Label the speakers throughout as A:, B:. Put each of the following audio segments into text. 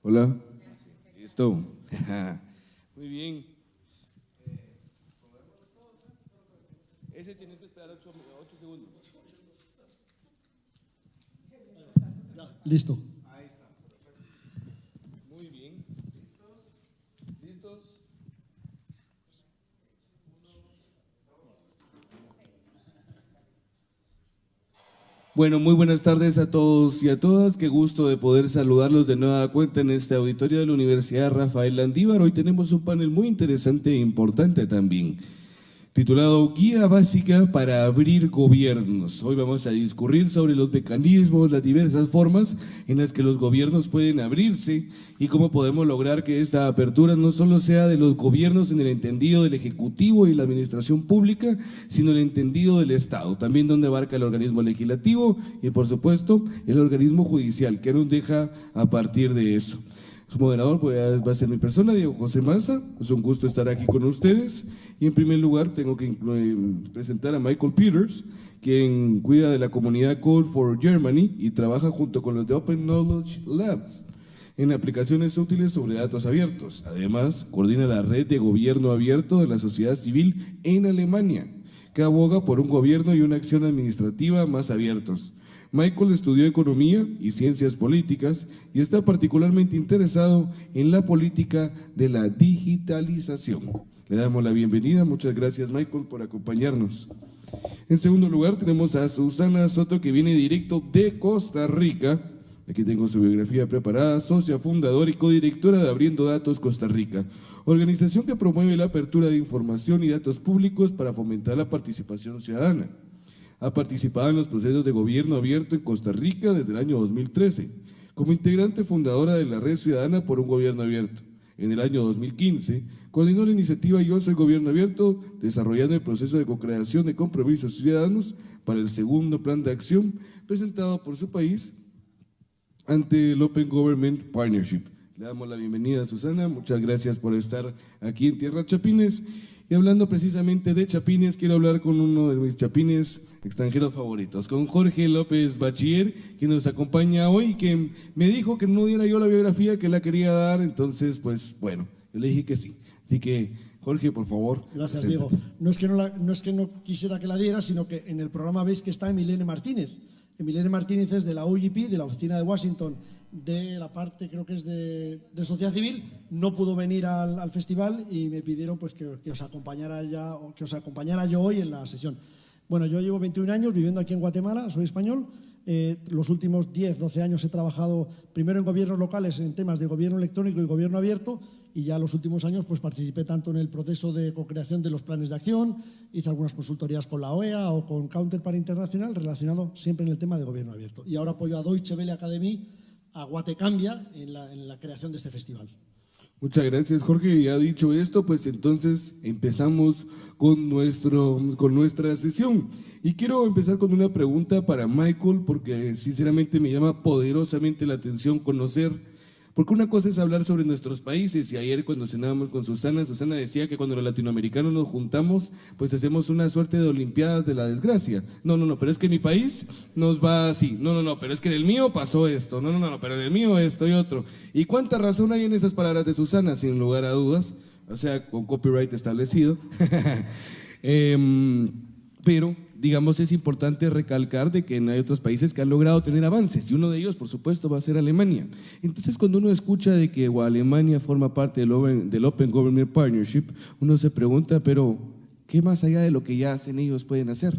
A: Hola. Listo. Muy bien. Ese tienes que esperar 8 segundos.
B: Listo.
A: Ahí está, perfecto. Muy bien. ¿Listos? ¿Listos? Bueno, muy buenas tardes a todos y a todas. Qué gusto de poder saludarlos de nueva cuenta en este auditorio de la Universidad Rafael Landívar. Hoy tenemos un panel muy interesante e importante también, titulado Guía Básica para Abrir Gobiernos. Hoy vamos a discurrir sobre los mecanismos, las diversas formas en las que los gobiernos pueden abrirse y cómo podemos lograr que esta apertura no solo sea de los gobiernos en el entendido del Ejecutivo y la administración pública, sino el entendido del Estado, también donde abarca el organismo legislativo y, por supuesto, el organismo judicial, que nos deja a partir de eso. Su moderador va a ser mi persona, Diego José Maza. Es un gusto estar aquí con ustedes. Y en primer lugar tengo que presentar a Michael Peters, quien cuida de la comunidad Code for Germany y trabaja junto con los de Open Knowledge Labs en aplicaciones útiles sobre datos abiertos. Además, coordina la red de gobierno abierto de la sociedad civil en Alemania, que aboga por un gobierno y una acción administrativa más abiertos. Michael estudió economía y ciencias políticas y está particularmente interesado en la política de la digitalización. Le damos la bienvenida. Muchas gracias, Michael, por acompañarnos. En segundo lugar, tenemos a Susana Soto, que viene directo de Costa Rica. Aquí tengo su biografía preparada, socia fundadora y codirectora de Abriendo Datos Costa Rica, organización que promueve la apertura de información y datos públicos para fomentar la participación ciudadana. Ha participado en los procesos de gobierno abierto en Costa Rica desde el año 2013, como integrante fundadora de la Red Ciudadana por un Gobierno Abierto. En el año 2015, coordinó la iniciativa Yo Soy Gobierno Abierto, desarrollando el proceso de co-creación de compromisos ciudadanos para el segundo plan de acción presentado por su país ante el Open Government Partnership. Le damos la bienvenida a Susana, muchas gracias por estar aquí en Tierra Chapines. Y hablando precisamente de Chapines, quiero hablar con uno de mis chapines extranjeros favoritos, con Jorge López Bachiller, que nos acompaña hoy, que me dijo que no diera yo la biografía que la quería dar, entonces, pues, bueno, yo le dije que sí. Así que, Jorge, por favor.
B: Gracias,
A: preséntate.
B: Diego. No es que no quisiera que la diera, sino que en el programa veis que está Emilene Martínez. Emilene Martínez es de la UGP, de la oficina de Washington, de la parte, creo que es de sociedad civil. No pudo venir al festival y me pidieron pues que os acompañara yo hoy en la sesión. Bueno, yo llevo 21 años viviendo aquí en Guatemala, soy español. Los últimos 10, 12 años he trabajado primero en gobiernos locales en temas de gobierno electrónico y gobierno abierto, y ya los últimos años pues participé tanto en el proceso de co-creación de los planes de acción, hice algunas consultorías con la OEA o con Counterpart Internacional relacionado siempre en el tema de gobierno abierto. Y ahora apoyo a Deutsche Welle Academy, a Guatecambia en la creación de este festival.
A: Muchas gracias, Jorge. Y ya dicho esto, pues entonces empezamos con nuestra sesión. Y quiero empezar con una pregunta para Michael, porque sinceramente me llama poderosamente la atención conocer, porque una cosa es hablar sobre nuestros países, y ayer cuando cenábamos con Susana, Susana decía que cuando los latinoamericanos nos juntamos, pues hacemos una suerte de olimpiadas de la desgracia. No, pero es que mi país nos va así. No, pero es que en el mío pasó esto. No, pero en el mío esto y otro. ¿Y cuánta razón hay en esas palabras de Susana? Sin lugar a dudas, o sea, con copyright establecido. Pero, digamos, es importante recalcar de que hay otros países que han logrado tener avances, y uno de ellos, por supuesto, va a ser Alemania. Entonces, cuando uno escucha de que Alemania forma parte del Open Government Partnership, uno se pregunta, pero, ¿qué más allá de lo que ya hacen ellos pueden hacer?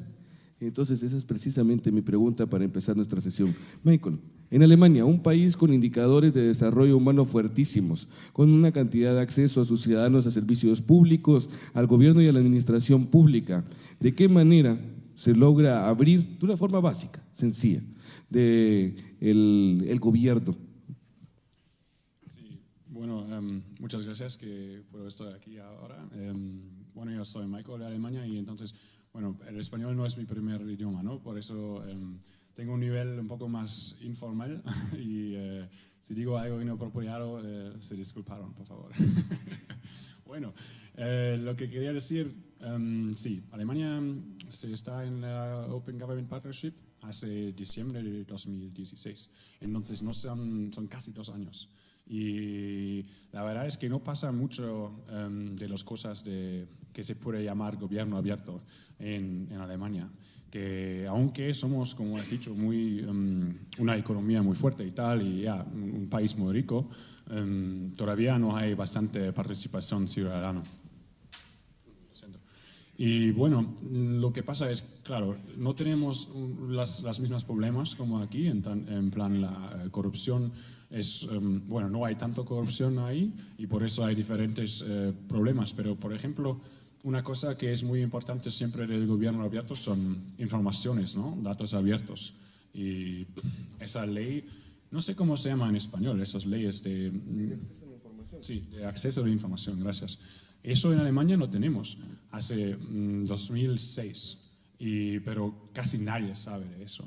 A: Entonces, esa es precisamente mi pregunta para empezar nuestra sesión. Michael, en Alemania, un país con indicadores de desarrollo humano fuertísimos, con una cantidad de acceso a sus ciudadanos a servicios públicos, al gobierno y a la administración pública, ¿de qué manera se logra abrir de una forma básica, sencilla, el gobierno?
C: Sí, bueno, muchas gracias que puedo estar aquí ahora. Bueno, yo soy Michael de Alemania y entonces, bueno, el español no es mi primer idioma, ¿no? Por eso tengo un nivel un poco más informal y si digo algo inapropiado, se disculparon, por favor. Bueno, lo que quería decir, sí, Alemania se está en la Open Government Partnership hace diciembre de 2016, entonces no son casi 2 años. Y la verdad es que no pasa mucho de las cosas que se puede llamar gobierno abierto en Alemania. Que aunque somos, como has dicho, una economía muy fuerte y tal, y ya un país muy rico, todavía no hay bastante participación ciudadana. Y bueno, lo que pasa es, claro, no tenemos las mismas problemas como aquí, en plan la corrupción bueno, no hay tanto corrupción ahí y por eso hay diferentes problemas, pero por ejemplo, una cosa que es muy importante siempre del gobierno abierto son informaciones, ¿no? Datos abiertos. Y esa ley, no sé cómo se llama en español, esas leyes de acceso a la información, gracias. Eso en Alemania no tenemos, hace 2006, pero casi nadie sabe de eso.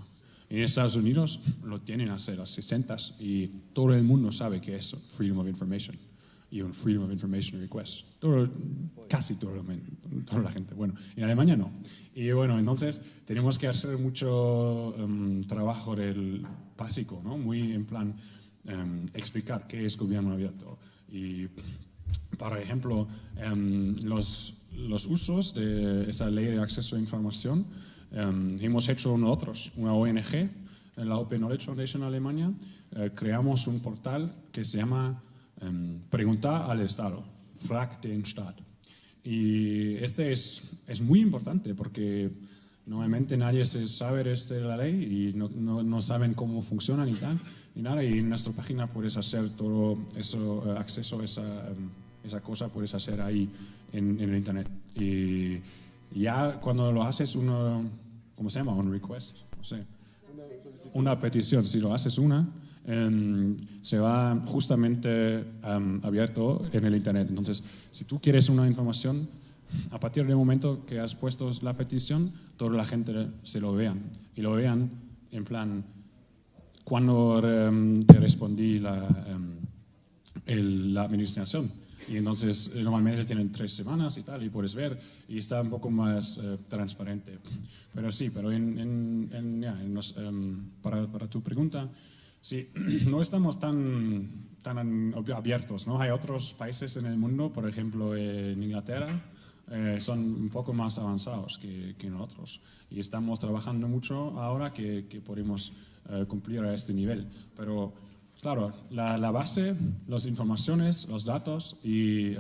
C: En Estados Unidos lo tienen hace los 60s y todo el mundo sabe que es Freedom of Information y un Freedom of Information Request. Casi toda la gente. Bueno, en Alemania no. Y bueno, entonces tenemos que hacer mucho trabajo del básico, ¿no? Muy en plan explicar qué es gobierno abierto. Y, por ejemplo, los usos de esa ley de acceso a información, hemos hecho nosotros, una ONG, en la Open Knowledge Foundation Alemania, creamos un portal que se llama Preguntar al Estado, Frag den Staat. Y este es muy importante porque normalmente nadie sabe de la ley y no saben cómo funciona ni nada. Y en nuestra página puedes hacer todo eso, acceso a esa cosa, puedes hacer ahí en el internet. Y ya cuando lo haces ¿cómo se llama? Un request, no sé. Una petición, si lo haces se va justamente abierto en el internet. Entonces, si tú quieres una información, a partir del momento que has puesto la petición, toda la gente se lo vean. Y lo vean en plan, cuando te respondí la administración. Y entonces normalmente tienen 3 semanas y tal, y puedes ver, y está un poco más transparente. Pero sí, para tu pregunta, sí, no estamos tan abiertos, ¿no? Hay otros países en el mundo, por ejemplo en Inglaterra, son un poco más avanzados que nosotros. Y estamos trabajando mucho ahora que podemos cumplir a este nivel. Pero claro, la base, las informaciones, los datos y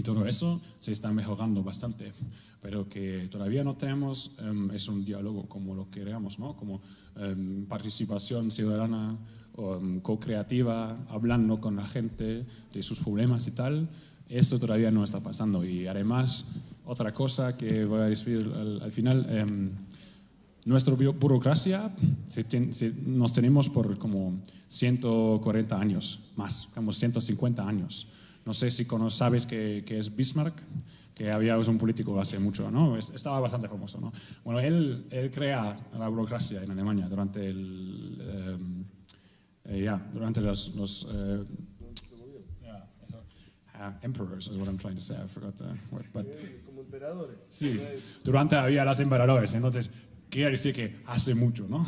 C: todo eso se está mejorando bastante, pero que todavía no tenemos es un diálogo como lo queremos, ¿no? Como participación ciudadana, co-creativa, hablando con la gente de sus problemas y tal. Eso todavía no está pasando. Y además, otra cosa que voy a decir al final, nuestra burocracia nos tenemos por como 140 años más, como 150 años. No sé si sabes que es Bismarck, que había un político hace mucho, ¿no? Estaba bastante famoso, ¿no? Bueno, él crea la burocracia en Alemania durante los emperors is what I'm trying to say. I forgot the word. But,
A: como emperadores.
C: Sí, durante había los emperadores. Entonces, quiere decir que hace mucho, ¿no?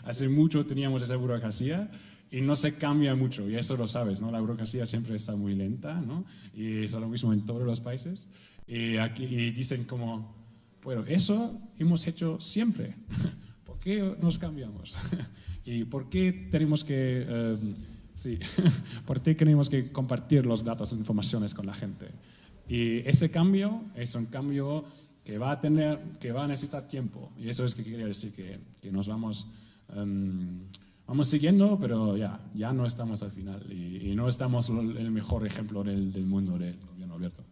C: Hace mucho teníamos esa burocracia y no se cambia mucho. Y eso lo sabes, ¿no? La burocracia siempre está muy lenta, ¿no? Y es lo mismo en todos los países. Y aquí dicen como, bueno, eso hemos hecho siempre. ¿Por qué nos cambiamos? ¿Y por qué tenemos que... ¿por qué tenemos que compartir los datos e informaciones con la gente? Y ese cambio es un cambio que va a necesitar tiempo. Y eso es que quería decir que nos vamos siguiendo, pero ya no estamos al final. Y no estamos el mejor ejemplo del mundo del gobierno abierto.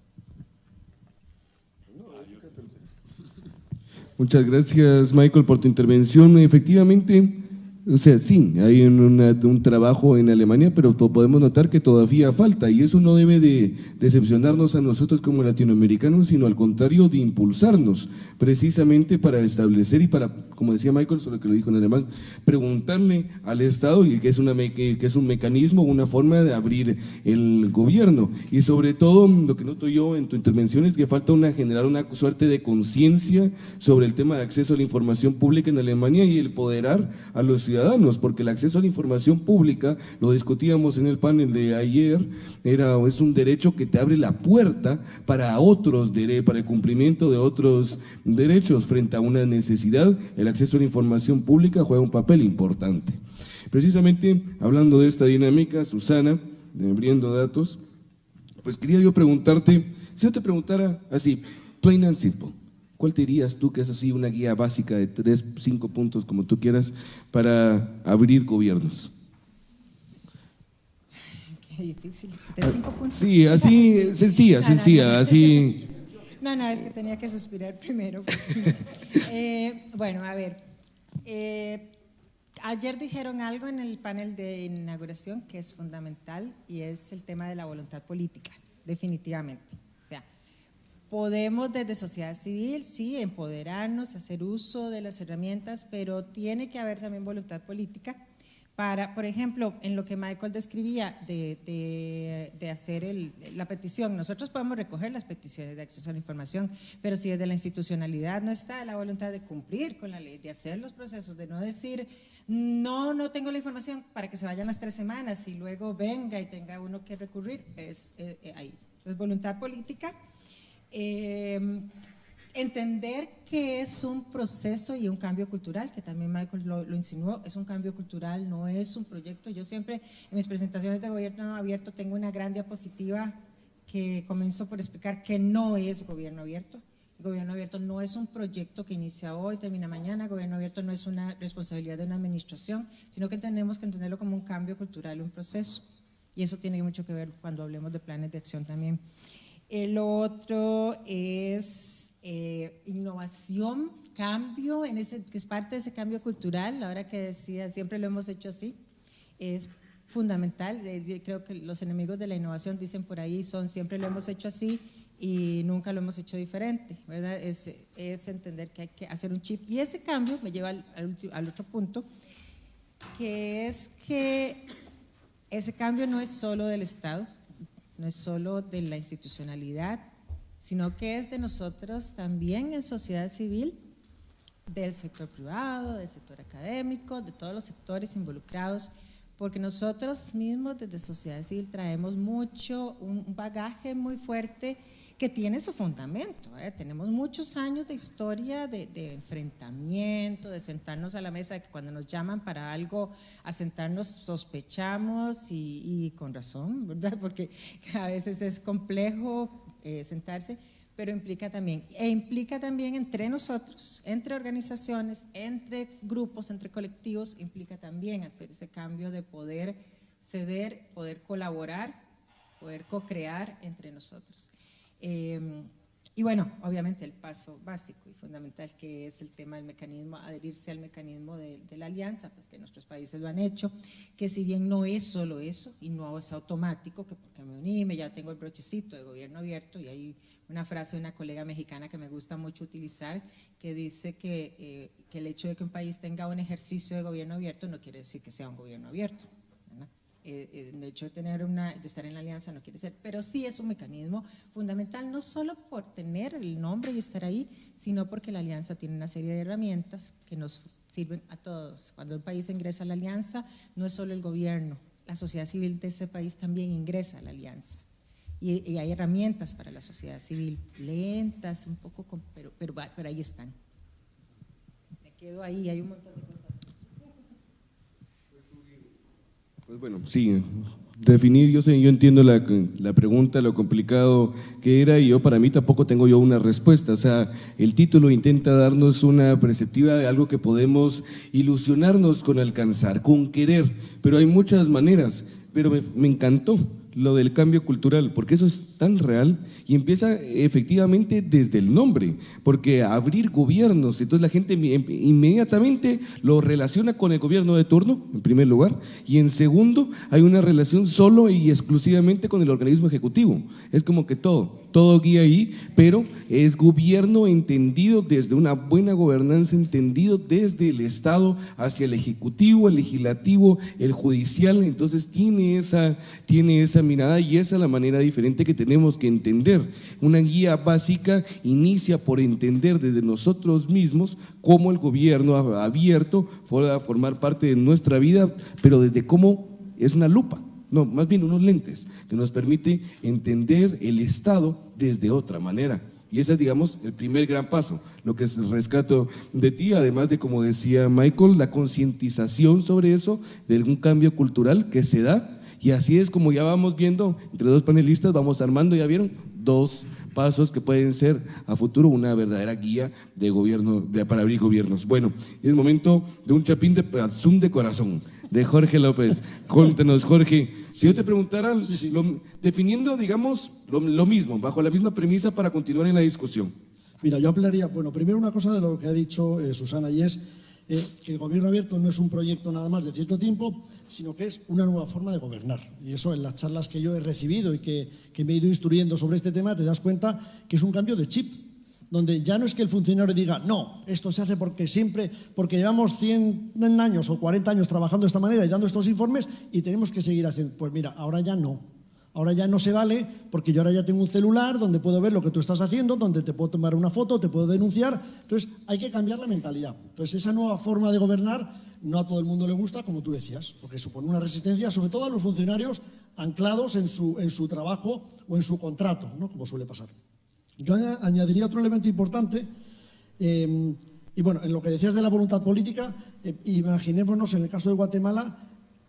A: Muchas gracias, Michael, por tu intervención. Efectivamente, o sea, sí, hay un trabajo en Alemania, pero podemos notar que todavía falta, y eso no debe de decepcionarnos a nosotros como latinoamericanos, sino al contrario, de impulsarnos precisamente para establecer y para, como decía Michael, solo que lo dijo en alemán, preguntarle al Estado, y que es un mecanismo, una forma de abrir el gobierno. Y sobre todo, lo que noto yo en tu intervención es que falta generar una suerte de conciencia sobre el tema de acceso a la información pública en Alemania y el empoderar a los ciudadanos ciudadanos, porque el acceso a la información pública, lo discutíamos en el panel de ayer, es un derecho que te abre la puerta para otros para el cumplimiento de otros derechos. Frente a una necesidad, el acceso a la información pública juega un papel importante. Precisamente hablando de esta dinámica, Susana, abriendo datos, pues quería yo preguntarte, si yo te preguntara así, plain and simple, ¿cuál te dirías tú que es así una guía básica de 3, 5 puntos, como tú quieras, para abrir gobiernos?
D: Qué difícil, 3, 5 puntos.
A: Sí, así, sencilla, así.
D: No, es que tenía que suspirar primero. Bueno, a ver, ayer dijeron algo en el panel de inauguración que es fundamental y es el tema de la voluntad política, definitivamente. O sea, podemos desde sociedad civil, sí, empoderarnos, hacer uso de las herramientas, pero tiene que haber también voluntad política para, por ejemplo, en lo que Michael describía de hacer la petición. Nosotros podemos recoger las peticiones de acceso a la información, pero si desde la institucionalidad no está la voluntad de cumplir con la ley, de hacer los procesos, de no decir, no tengo la información para que se vayan las 3 semanas y luego venga y tenga uno que recurrir, es ahí. Entonces, voluntad política. Entender que es un proceso y un cambio cultural, que también Michael lo insinuó, es un cambio cultural, no es un proyecto. Yo siempre en mis presentaciones de gobierno abierto tengo una gran diapositiva que comienzo por explicar que no es gobierno abierto. El gobierno abierto no es un proyecto que inicia hoy, termina mañana. El gobierno abierto no es una responsabilidad de una administración, sino que tenemos que entenderlo como un cambio cultural, un proceso. Y eso tiene mucho que ver cuando hablemos de planes de acción también. El otro es innovación, cambio, que es parte de ese cambio cultural. Ahora que decía, siempre lo hemos hecho así, es fundamental. Creo que los enemigos de la innovación dicen por ahí siempre lo hemos hecho así y nunca lo hemos hecho diferente, ¿verdad? Es entender que hay que hacer un chip. Y ese cambio me lleva al otro punto, que es que ese cambio no es solo del Estado, no es solo de la institucionalidad, sino que es de nosotros también en sociedad civil, del sector privado, del sector académico, de todos los sectores involucrados, porque nosotros mismos desde sociedad civil traemos un bagaje muy fuerte que tiene su fundamento. Tenemos muchos años de historia de enfrentamiento, de sentarnos a la mesa, de que cuando nos llaman para algo, a sentarnos sospechamos y con razón, ¿verdad? Porque a veces es complejo sentarse, pero implica también entre nosotros, entre organizaciones, entre grupos, entre colectivos, implica también hacer ese cambio de poder ceder, poder colaborar, poder co-crear entre nosotros. Y bueno, obviamente el paso básico y fundamental, que es el tema del mecanismo, adherirse al mecanismo de la alianza, pues que nuestros países lo han hecho, que si bien no es solo eso y no es automático, que porque me uní, ya tengo el brochecito de gobierno abierto, y hay una frase de una colega mexicana que me gusta mucho utilizar, que dice que el hecho de que un país tenga un ejercicio de gobierno abierto no quiere decir que sea un gobierno abierto. De hecho de estar en la alianza no quiere ser, pero sí es un mecanismo fundamental, no solo por tener el nombre y estar ahí, sino porque la alianza tiene una serie de herramientas que nos sirven a todos. Cuando un país ingresa a la alianza, no es solo el gobierno, la sociedad civil de ese país también ingresa a la alianza. Y hay herramientas para la sociedad civil, lentas un poco, pero ahí están. Me quedo ahí, hay un montón de cosas.
A: Pues bueno, sí, definir, yo entiendo la pregunta, lo complicado que era, y para mí tampoco tengo yo una respuesta. O sea, el título intenta darnos una perspectiva de algo que podemos ilusionarnos con alcanzar, con querer, pero hay muchas maneras. Pero me encantó lo del cambio cultural, porque eso es tan real y empieza efectivamente desde el nombre, porque abrir gobiernos, entonces la gente inmediatamente lo relaciona con el gobierno de turno, en primer lugar, y en segundo hay una relación solo y exclusivamente con el organismo ejecutivo. Es como que todo guía ahí, pero es gobierno entendido desde una buena gobernanza, entendido desde el Estado hacia el ejecutivo, el legislativo, el judicial. Entonces tiene esa mirada y esa es la manera diferente que tenemos que entender. Una guía básica inicia por entender desde nosotros mismos cómo el gobierno abierto pueda formar parte de nuestra vida, pero desde cómo es una lupa. No, más bien unos lentes que nos permite entender el Estado desde otra manera. Y ese es, digamos, el primer gran paso, lo que rescato de ti, además de, como decía Michael, la concientización sobre eso, de algún cambio cultural que se da, y así es como ya vamos viendo, entre dos panelistas, vamos armando, ya vieron, dos pasos que pueden ser a futuro una verdadera guía de gobierno, para abrir gobiernos. Bueno, es momento de un chapín de Zoom de corazón, de Jorge López. Cuéntanos, Jorge, si yo te preguntara, definiendo, digamos, lo mismo, bajo la misma premisa para continuar en la discusión.
B: Mira, yo hablaría, bueno, primero una cosa de lo que ha dicho Susana, y es que el gobierno abierto no es un proyecto nada más de cierto tiempo, sino que es una nueva forma de gobernar. Y eso en las charlas que yo he recibido y que me he ido instruyendo sobre este tema, te das cuenta que es un cambio de chip, donde ya no es que el funcionario diga, no, esto se hace porque llevamos 100 años o 40 años trabajando de esta manera y dando estos informes y tenemos que seguir haciendo. Pues mira, ahora ya no. Ahora ya no se vale porque yo ahora ya tengo un celular donde puedo ver lo que tú estás haciendo, donde te puedo tomar una foto, te puedo denunciar. Entonces hay que cambiar la mentalidad. Entonces esa nueva forma de gobernar no a todo el mundo le gusta, como tú decías, porque supone una resistencia, sobre todo a los funcionarios anclados en su trabajo o en su contrato, ¿no? Como suele pasar. Yo añadiría otro elemento importante, y bueno, en lo que decías de la voluntad política, imaginémonos en el caso de Guatemala,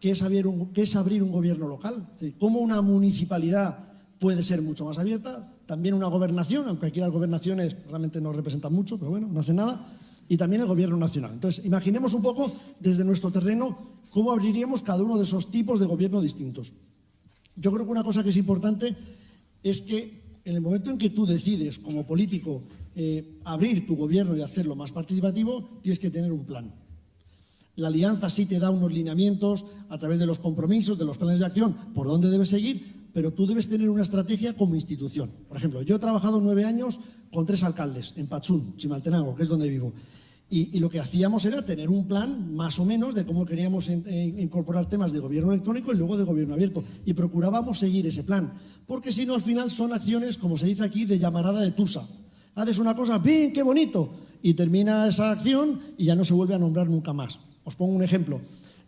B: que es abrir un gobierno local. Es decir, cómo una municipalidad puede ser mucho más abierta, también una gobernación, aunque aquí las gobernaciones realmente no representan mucho, pero bueno, no hacen nada, y también el gobierno nacional. Entonces, imaginemos un poco desde nuestro terreno cómo abriríamos cada uno de esos tipos de gobierno distintos. Yo creo que una cosa que es importante es que en el momento en que tú decides como político abrir tu gobierno y hacerlo más participativo, tienes que tener un plan. La alianza sí te da unos lineamientos a través de los compromisos, de los planes de acción, por dónde debes seguir, pero tú debes tener una estrategia como institución. Por ejemplo, yo he trabajado 9 años con 3 alcaldes en Patsun, Chimaltenango, que es donde vivo. Y lo que hacíamos era tener un plan más o menos de cómo queríamos incorporar temas de gobierno electrónico y luego de gobierno abierto. Y procurábamos seguir ese plan, porque si no, al final son acciones, como se dice aquí, de llamarada de tusa. Haces una cosa, ¡bien, qué bonito! Y termina esa acción y ya no se vuelve a nombrar nunca más. Os pongo un ejemplo.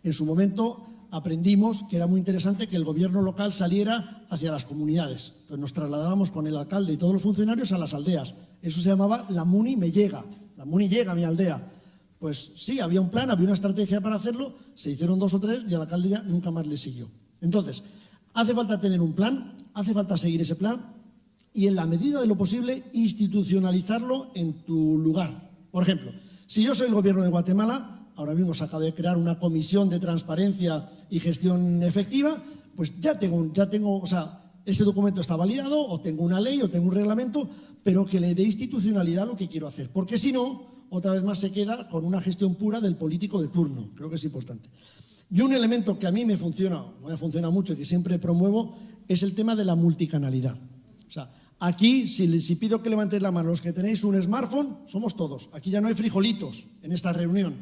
B: En su momento aprendimos que era muy interesante que el gobierno local saliera hacia las comunidades. Entonces nos trasladábamos con el alcalde y todos los funcionarios a las aldeas. Eso se llamaba La Muni me llega. La Muni llega a mi aldea. Pues sí, había un plan, había una estrategia para hacerlo, se hicieron 2 o 3 y a la alcalde ya nunca más le siguió. Entonces, hace falta tener un plan, hace falta seguir ese plan y en la medida de lo posible institucionalizarlo en tu lugar. Por ejemplo, si yo soy el gobierno de Guatemala, ahora mismo se acaba de crear una comisión de transparencia y gestión efectiva, pues ya tengo, o sea, ese documento está validado, o tengo una ley, o tengo un reglamento, pero que le dé institucionalidad a lo que quiero hacer. Porque si no, otra vez más se queda con una gestión pura del político de turno. Creo que es importante. Y un elemento que a mí me funciona mucho y que siempre promuevo, es el tema de la multicanalidad. O sea, aquí, si pido que levantéis la mano los que tenéis un smartphone, somos todos. Aquí ya no hay frijolitos en esta reunión.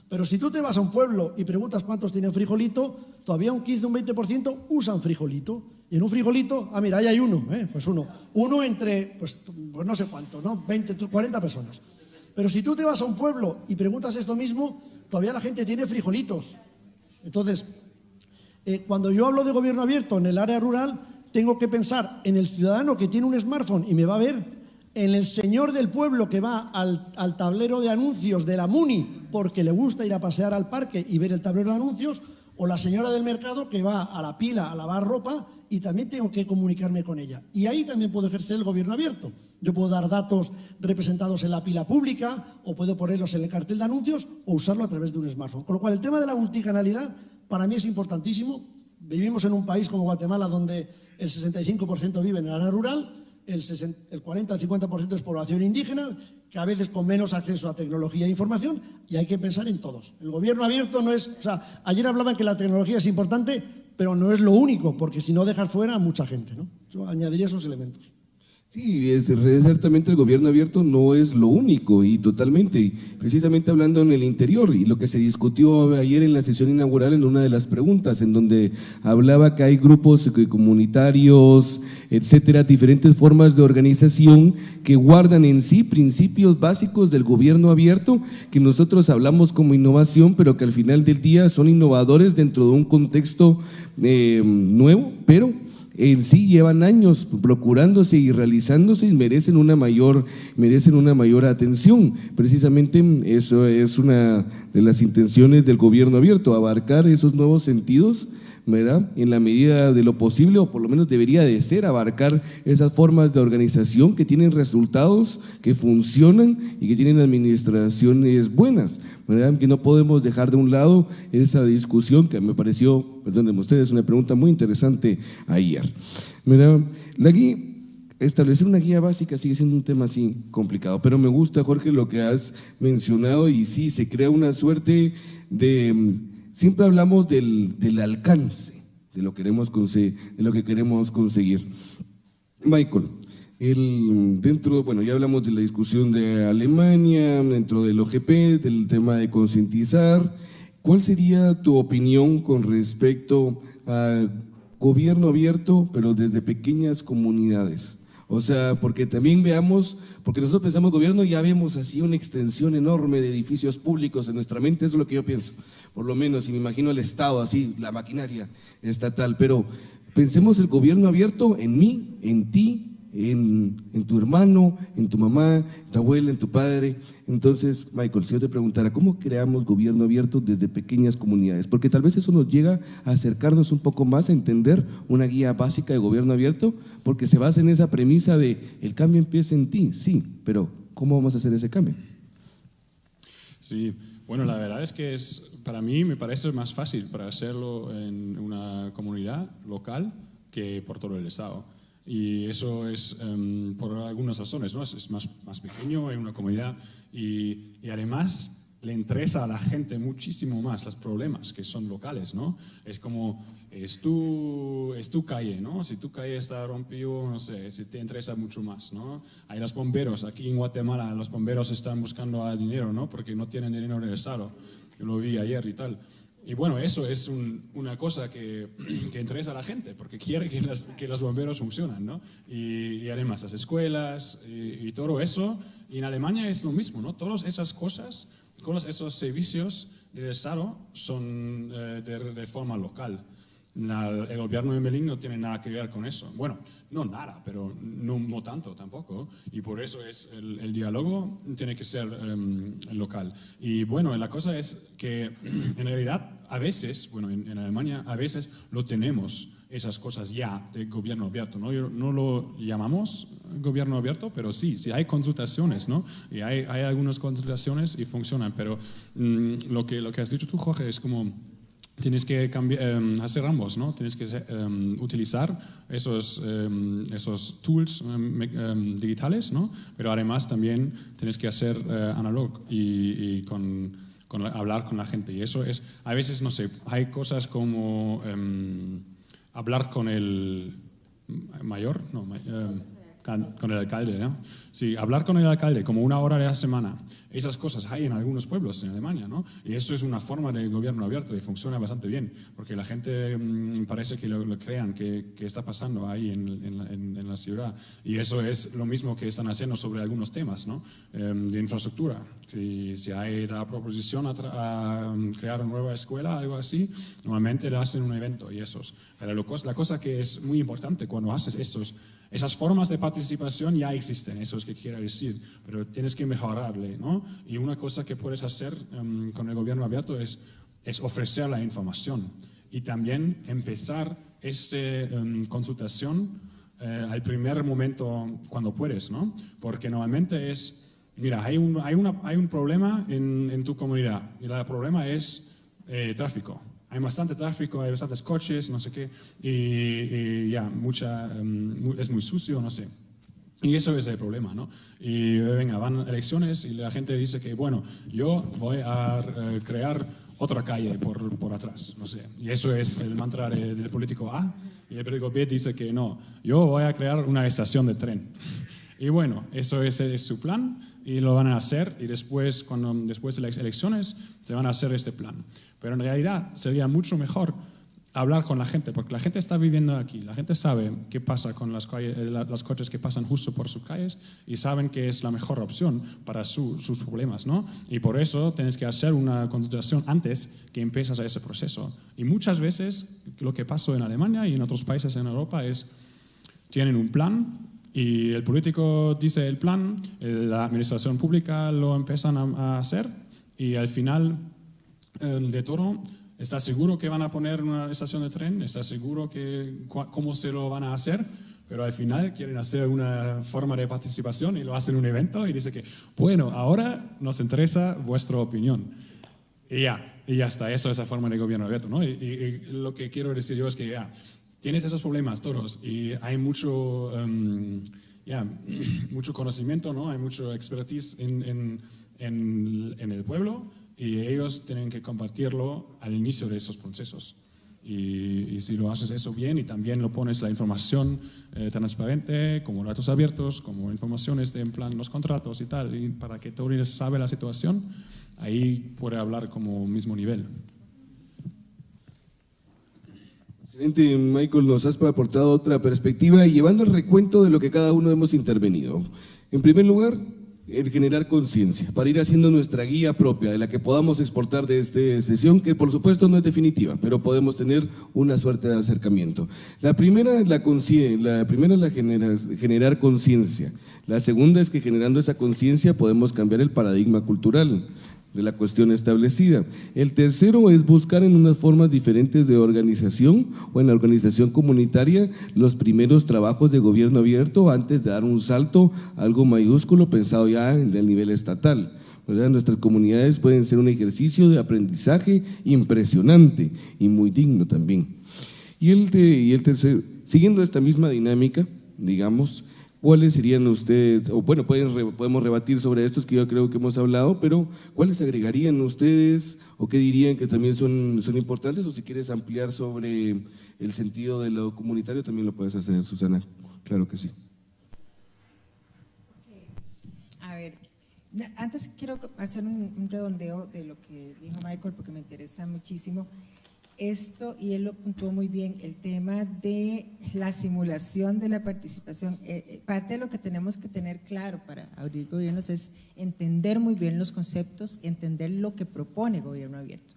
B: Pero si tú te vas a un pueblo y preguntas cuántos tienen frijolito, todavía un 15, un 20% usan frijolito. Y en un frijolito, mira, ahí hay uno, pues uno. Uno entre, pues no sé cuánto, ¿no? 20, 40 personas. Pero si tú te vas a un pueblo y preguntas esto mismo, todavía la gente tiene frijolitos. Entonces, cuando yo hablo de gobierno abierto en el área rural, tengo que pensar en el ciudadano que tiene un smartphone y me va a ver, en el señor del pueblo que va al tablero de anuncios de la Muni porque le gusta ir a pasear al parque y ver el tablero de anuncios, o la señora del mercado que va a la pila a lavar ropa y también tengo que comunicarme con ella. Y ahí también puedo ejercer el gobierno abierto. Yo puedo dar datos representados en la pila pública o puedo ponerlos en el cartel de anuncios o usarlo a través de un smartphone. Con lo cual, el tema de la multicanalidad para mí es importantísimo. Vivimos en un país como Guatemala donde el 65% vive en el área rural, el 40 al 50% es población indígena, que a veces con menos acceso a tecnología e información, y hay que pensar en todos. El gobierno abierto no es... O sea, ayer hablaban que la tecnología es importante, pero no es lo único, porque si no dejas fuera a mucha gente, ¿no? Yo añadiría esos elementos.
A: Sí, ciertamente el gobierno abierto no es lo único y totalmente, y precisamente hablando en el interior y lo que se discutió ayer en la sesión inaugural en una de las preguntas, en donde hablaba que hay grupos comunitarios, etcétera, diferentes formas de organización que guardan en sí principios básicos del gobierno abierto, que nosotros hablamos como innovación, pero que al final del día son innovadores dentro de un contexto nuevo, pero en sí llevan años procurándose y realizándose y merecen una mayor atención. Precisamente eso es una de las intenciones del gobierno abierto, abarcar esos nuevos sentidos, ¿verdad? En la medida de lo posible, o por lo menos debería de ser, abarcar esas formas de organización que tienen resultados, que funcionan y que tienen administraciones buenas, ¿verdad? Que no podemos dejar de un lado esa discusión que me pareció, perdónenme ustedes, una pregunta muy interesante ayer, ¿verdad? Establecer una guía básica sigue siendo un tema así complicado, pero me gusta, Jorge, lo que has mencionado, y sí, se crea una suerte de… Siempre hablamos del alcance de lo que queremos conseguir. Michael, bueno, ya hablamos de la discusión de Alemania, dentro del OGP, del tema de concientizar. ¿Cuál sería tu opinión con respecto a gobierno abierto, pero desde pequeñas comunidades? O sea, porque también veamos, porque nosotros pensamos gobierno y ya vemos así una extensión enorme de edificios públicos en nuestra mente, eso es lo que yo pienso, por lo menos, y me imagino el Estado así, la maquinaria estatal, pero pensemos el gobierno abierto en mí, en ti, en tu hermano, en tu mamá, en tu abuela, en tu padre. Entonces, Michael, si yo te preguntara, ¿cómo creamos gobierno abierto desde pequeñas comunidades? Porque tal vez eso nos llega a acercarnos un poco más a entender una guía básica de gobierno abierto, porque se basa en esa premisa de el cambio empieza en ti, sí, pero ¿cómo vamos a hacer ese cambio?
C: Sí, bueno, la verdad es que para mí me parece más fácil para hacerlo en una comunidad local que por todo el Estado. Y eso es por algunas razones, ¿no? Es más pequeño en una comunidad y además le interesa a la gente muchísimo más los problemas que son locales, ¿no? Es como, es tu calle, ¿no? Si tu calle está rompido, no sé, si te interesa mucho más, ¿no? Hay los bomberos, aquí en Guatemala los bomberos están buscando dinero, ¿no? Porque no tienen dinero del Estado. Yo lo vi ayer y tal. Y bueno, eso es una cosa que interesa a la gente, porque quiere que los bomberos funcionen, ¿no? Y además las escuelas y todo eso. Y en Alemania es lo mismo, ¿no? Todas esas cosas, todos esos servicios del Estado son de forma local. El gobierno de Berlín no tiene nada que ver con eso. Bueno, no nada, pero no tanto tampoco. Y por eso el diálogo tiene que ser local. Y bueno, la cosa es que en realidad a veces, bueno, en Alemania a veces lo tenemos esas cosas ya de gobierno abierto, ¿no? No lo llamamos gobierno abierto, pero sí hay consultaciones, ¿no? Y hay algunas consultaciones y funcionan, pero lo que has dicho tú, Jorge, es como… Tienes que hacer ambos, ¿no? Tienes que utilizar esos tools digitales, ¿no? Pero además también tienes que hacer analog y hablar con la gente. Y eso es, a veces, no sé, hay cosas como hablar con el mayor, no, con el alcalde, ¿no? Sí, hablar con el alcalde como 1 hora de la semana. Esas cosas hay en algunos pueblos en Alemania, ¿no? Y eso es una forma de gobierno abierto y funciona bastante bien, porque la gente parece que lo crean que está pasando ahí en la ciudad. Y eso es lo mismo que están haciendo sobre algunos temas, ¿no? De infraestructura. Si hay la proposición a crear una nueva escuela, algo así, normalmente le hacen un evento y esos. Pero la cosa que es muy importante cuando haces esas formas de participación ya existen, eso es que quiero decir, pero tienes que mejorarle, ¿no? Y una cosa que puedes hacer con el gobierno abierto es ofrecer la información y también empezar esta consultación al primer momento cuando puedes, ¿no? Porque normalmente mira, hay un problema en tu comunidad y el problema es tráfico. Hay bastante tráfico, hay bastantes coches, no sé qué, y ya, es muy sucio, no sé. Y eso es el problema, ¿no? Y venga, van elecciones y la gente dice que, bueno, yo voy a crear otra calle por atrás, no sé. Y eso es el mantra del político A, y el político B dice que no, yo voy a crear una estación de tren. Y bueno, eso es su plan, y lo van a hacer, y después de las elecciones se van a hacer este plan. Pero en realidad sería mucho mejor hablar con la gente, porque la gente está viviendo aquí, la gente sabe qué pasa con las coches que pasan justo por sus calles y saben que es la mejor opción para sus problemas, ¿no? Y por eso tienes que hacer una consultación antes que empiezas ese proceso. Y muchas veces lo que pasó en Alemania y en otros países en Europa es, tienen un plan y el político dice el plan, la administración pública lo empiezan a hacer y al final de todo, ¿estás seguro que van a poner una estación de tren? ¿Estás seguro que cómo se lo van a hacer? Pero al final quieren hacer una forma de participación y lo hacen en un evento y dicen que, bueno, ahora nos interesa vuestra opinión. Y ya está, eso es la forma de gobierno abierto, ¿no? Y lo que quiero decir yo es que ya, tienes esos problemas todos y hay mucho conocimiento, ¿no? Hay mucho expertise en el pueblo, y ellos tienen que compartirlo al inicio de esos procesos. Y si lo haces eso bien y también lo pones la información transparente, como datos abiertos, como informaciones de en plan los contratos y tal, y para que todo el mundo sabe la situación, ahí puede hablar como mismo nivel.
A: Excelente, Michael, nos has aportado otra perspectiva y llevando el recuento de lo que cada uno hemos intervenido. En primer lugar, el generar conciencia, para ir haciendo nuestra guía propia, de la que podamos exportar de esta sesión, que por supuesto no es definitiva, pero podemos tener una suerte de acercamiento. La primera es generar conciencia. La segunda es que generando esa conciencia podemos cambiar el paradigma cultural de la cuestión establecida. El tercero es buscar en unas formas diferentes de organización o en la organización comunitaria los primeros trabajos de gobierno abierto antes de dar un salto a algo mayúsculo pensado ya en el nivel estatal, ¿verdad? Nuestras comunidades pueden ser un ejercicio de aprendizaje impresionante y muy digno también. Y el tercero, siguiendo esta misma dinámica, digamos, ¿cuáles serían ustedes, o bueno, podemos rebatir sobre estos que yo creo que hemos hablado, pero ¿cuáles agregarían ustedes o qué dirían que también son importantes? O si quieres ampliar sobre el sentido de lo comunitario, también lo puedes hacer, Susana. Claro que sí.
D: A ver, antes quiero hacer un redondeo de lo que dijo Michael porque me interesa muchísimo. Esto, y él lo puntuó muy bien, el tema de la simulación de la participación. Parte de lo que tenemos que tener claro para abrir gobiernos es entender muy bien los conceptos, entender lo que propone Gobierno Abierto.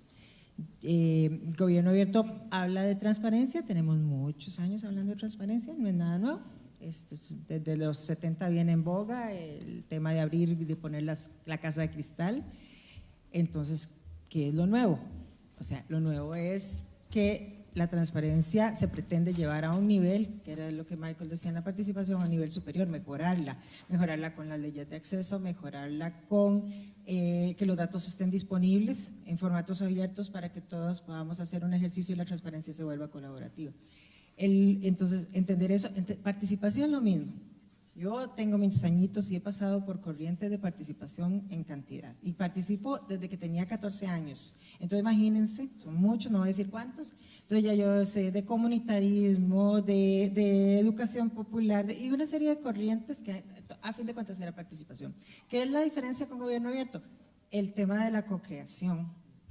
D: Gobierno Abierto habla de transparencia, tenemos muchos años hablando de transparencia, no es nada nuevo. Desde los 70 viene en boga el tema de abrir y de poner la casa de cristal. Entonces, ¿qué es lo nuevo? O sea, lo nuevo es que la transparencia se pretende llevar a un nivel, que era lo que Michael decía en la participación, a un nivel superior, mejorarla con las leyes de acceso, mejorarla con que los datos estén disponibles en formatos abiertos para que todos podamos hacer un ejercicio y la transparencia se vuelva colaborativa. Entonces, entender eso, participación lo mismo. Yo tengo mis añitos y he pasado por corrientes de participación en cantidad y participo desde que tenía 14 años. Entonces imagínense, son muchos, no voy a decir cuántos. Entonces ya yo sé de comunitarismo, de educación popular y una serie de corrientes que a fin de cuentas era participación. ¿Qué es la diferencia con gobierno abierto? El tema de la co-creación,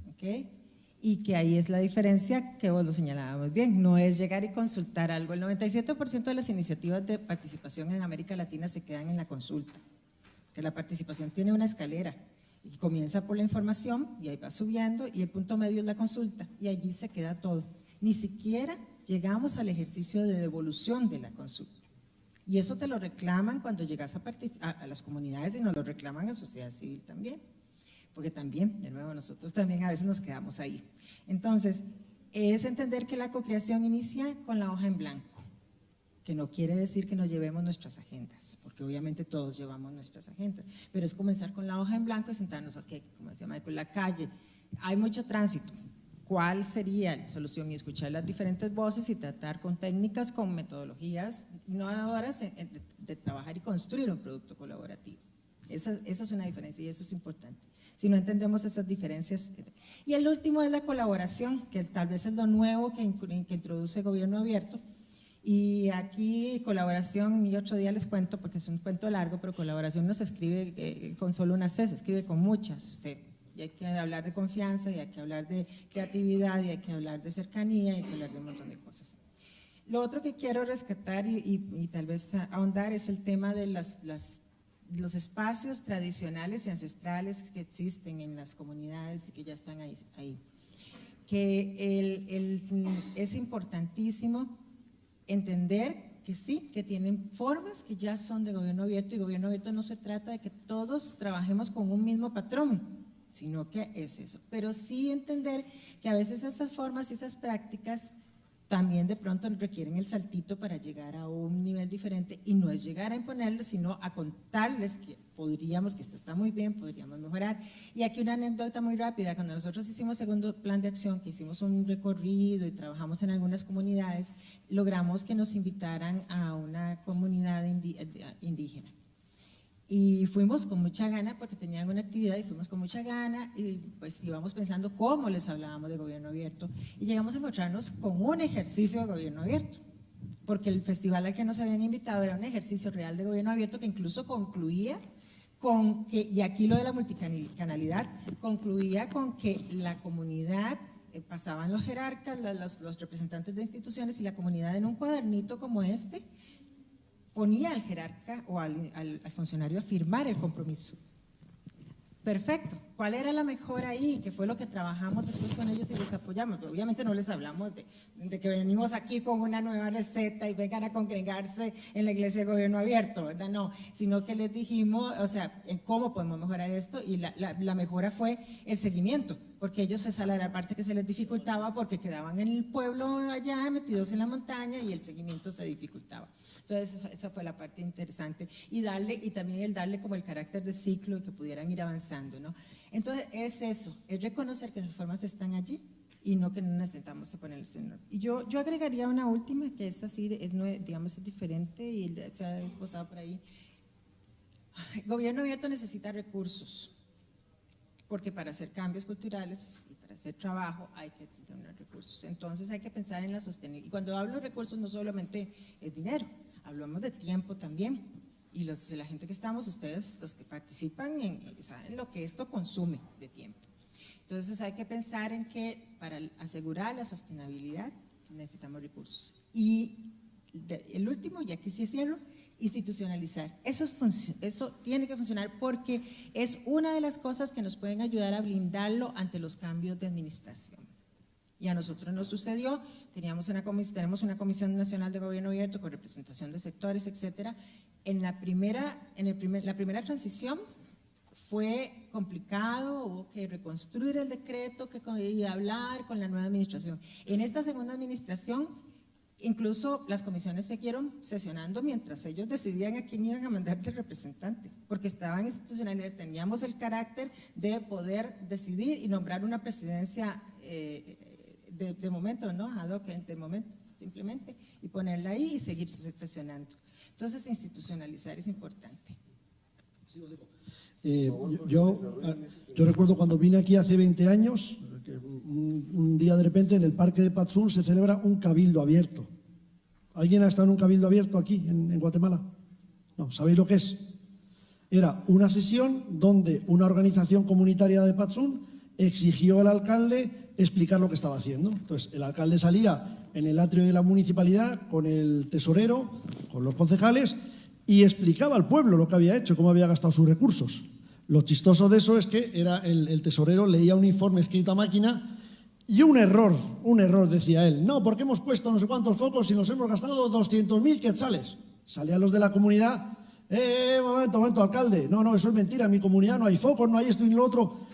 D: ¿ok? Y que ahí es la diferencia que vos lo señalábamos bien, no es llegar y consultar algo. El 97% de las iniciativas de participación en América Latina se quedan en la consulta, que la participación tiene una escalera y comienza por la información y ahí va subiendo y el punto medio es la consulta y allí se queda todo. Ni siquiera llegamos al ejercicio de devolución de la consulta. Y eso te lo reclaman cuando llegas a las comunidades y nos lo reclaman a sociedad civil también. Porque también, de nuevo, nosotros también a veces nos quedamos ahí. Entonces, es entender que la co-creación inicia con la hoja en blanco, que no quiere decir que nos llevemos nuestras agendas, porque obviamente todos llevamos nuestras agendas, pero es comenzar con la hoja en blanco y sentarnos, ok, como decía Michael, la calle, hay mucho tránsito, ¿cuál sería la solución? Y escuchar las diferentes voces y tratar con técnicas, con metodologías innovadoras de trabajar y construir un producto colaborativo. Esa es una diferencia y eso es importante. Si no entendemos esas diferencias. Y el último es la colaboración, que tal vez es lo nuevo que introduce Gobierno Abierto. Y aquí colaboración, y otro día les cuento, porque es un cuento largo, pero colaboración no se escribe con solo una C, se escribe con muchas C. Y hay que hablar de confianza, y hay que hablar de creatividad, y hay que hablar de cercanía, y hay que hablar de un montón de cosas. Lo otro que quiero rescatar y tal vez ahondar es el tema de los espacios tradicionales y ancestrales que existen en las comunidades y que ya están ahí. Que es importantísimo entender que sí, que tienen formas que ya son de gobierno abierto, y gobierno abierto no se trata de que todos trabajemos con un mismo patrón, sino que es eso. Pero sí entender que a veces esas formas y esas prácticas también de pronto requieren el saltito para llegar a un nivel diferente, y no es llegar a imponerles, sino a contarles que que esto está muy bien, podríamos mejorar. Y aquí una anécdota muy rápida: cuando nosotros hicimos segundo plan de acción, que hicimos un recorrido y trabajamos en algunas comunidades, logramos que nos invitaran a una comunidad indígena. Y fuimos con mucha gana porque tenían una actividad, y fuimos con mucha gana, y pues íbamos pensando cómo les hablábamos de gobierno abierto, y llegamos a encontrarnos con un ejercicio de gobierno abierto, porque el festival al que nos habían invitado era un ejercicio real de gobierno abierto que incluso concluía con que, y aquí lo de la multicanalidad, concluía con que la comunidad, pasaban los jerarcas, los representantes de instituciones, y la comunidad en un cuadernito como este ponía al jerarca o al funcionario a firmar el compromiso. Perfecto. ¿Cuál era la mejora ahí? Que fue lo que trabajamos después con ellos y les apoyamos. Obviamente no les hablamos de que venimos aquí con una nueva receta y vengan a congregarse en la iglesia de gobierno abierto, ¿verdad? No, sino que les dijimos, o sea, cómo podemos mejorar esto, y la mejora fue el seguimiento, porque ellos, esa era la parte que se les dificultaba, porque quedaban en el pueblo allá, metidos en la montaña, y el seguimiento se dificultaba. Entonces, esa fue la parte interesante. Y también el darle como el carácter de ciclo y que pudieran ir avanzando, ¿no? Entonces, es eso, es reconocer que las formas están allí y no que no necesitamos ponerles en orden. Y yo agregaría una última, que esta sí, digamos, es diferente y se ha esbozado por ahí. El gobierno abierto necesita recursos, porque para hacer cambios culturales y para hacer trabajo hay que tener recursos. Entonces hay que pensar en la sostenibilidad. Y cuando hablo de recursos no solamente es dinero, hablamos de tiempo también. Y la gente que estamos, ustedes, los que participan, saben lo que esto consume de tiempo. Entonces hay que pensar en que para asegurar la sostenibilidad necesitamos recursos. Y el último, y aquí sí cierro, institucionalizar. Eso tiene que funcionar, porque es una de las cosas que nos pueden ayudar a blindarlo ante los cambios de administración. Y a nosotros nos sucedió, tenemos una Comisión Nacional de Gobierno Abierto con representación de sectores, etcétera. La primera transición fue complicado, hubo que reconstruir el decreto y hablar con la nueva administración. En esta segunda administración, incluso las comisiones siguieron sesionando mientras ellos decidían a quién iban a mandar de representante, porque estaban institucionalizados, teníamos el carácter de poder decidir y nombrar una presidencia de momento, ¿no? Ad hoc, de momento, simplemente, y ponerla ahí y seguir sesionando. Entonces, institucionalizar es importante.
B: Yo recuerdo cuando vine aquí hace 20 años, que un día de repente en el parque de Patzún se celebra un cabildo abierto. ¿Alguien ha estado en un cabildo abierto aquí en Guatemala? No, ¿sabéis lo que es? Era una sesión donde una organización comunitaria de Patzún exigió al alcalde explicar lo que estaba haciendo. Entonces, el alcalde salía en el atrio de la municipalidad con el tesorero, con los concejales, y explicaba al pueblo lo que había hecho, cómo había gastado sus recursos. Lo chistoso de eso es que era el tesorero leía un informe escrito a máquina y un error decía él. No, porque hemos puesto no sé cuántos focos y nos hemos gastado 200.000 quetzales. Salían los de la comunidad, momento, alcalde. No, eso es mentira, en mi comunidad no hay focos, no hay esto y lo otro.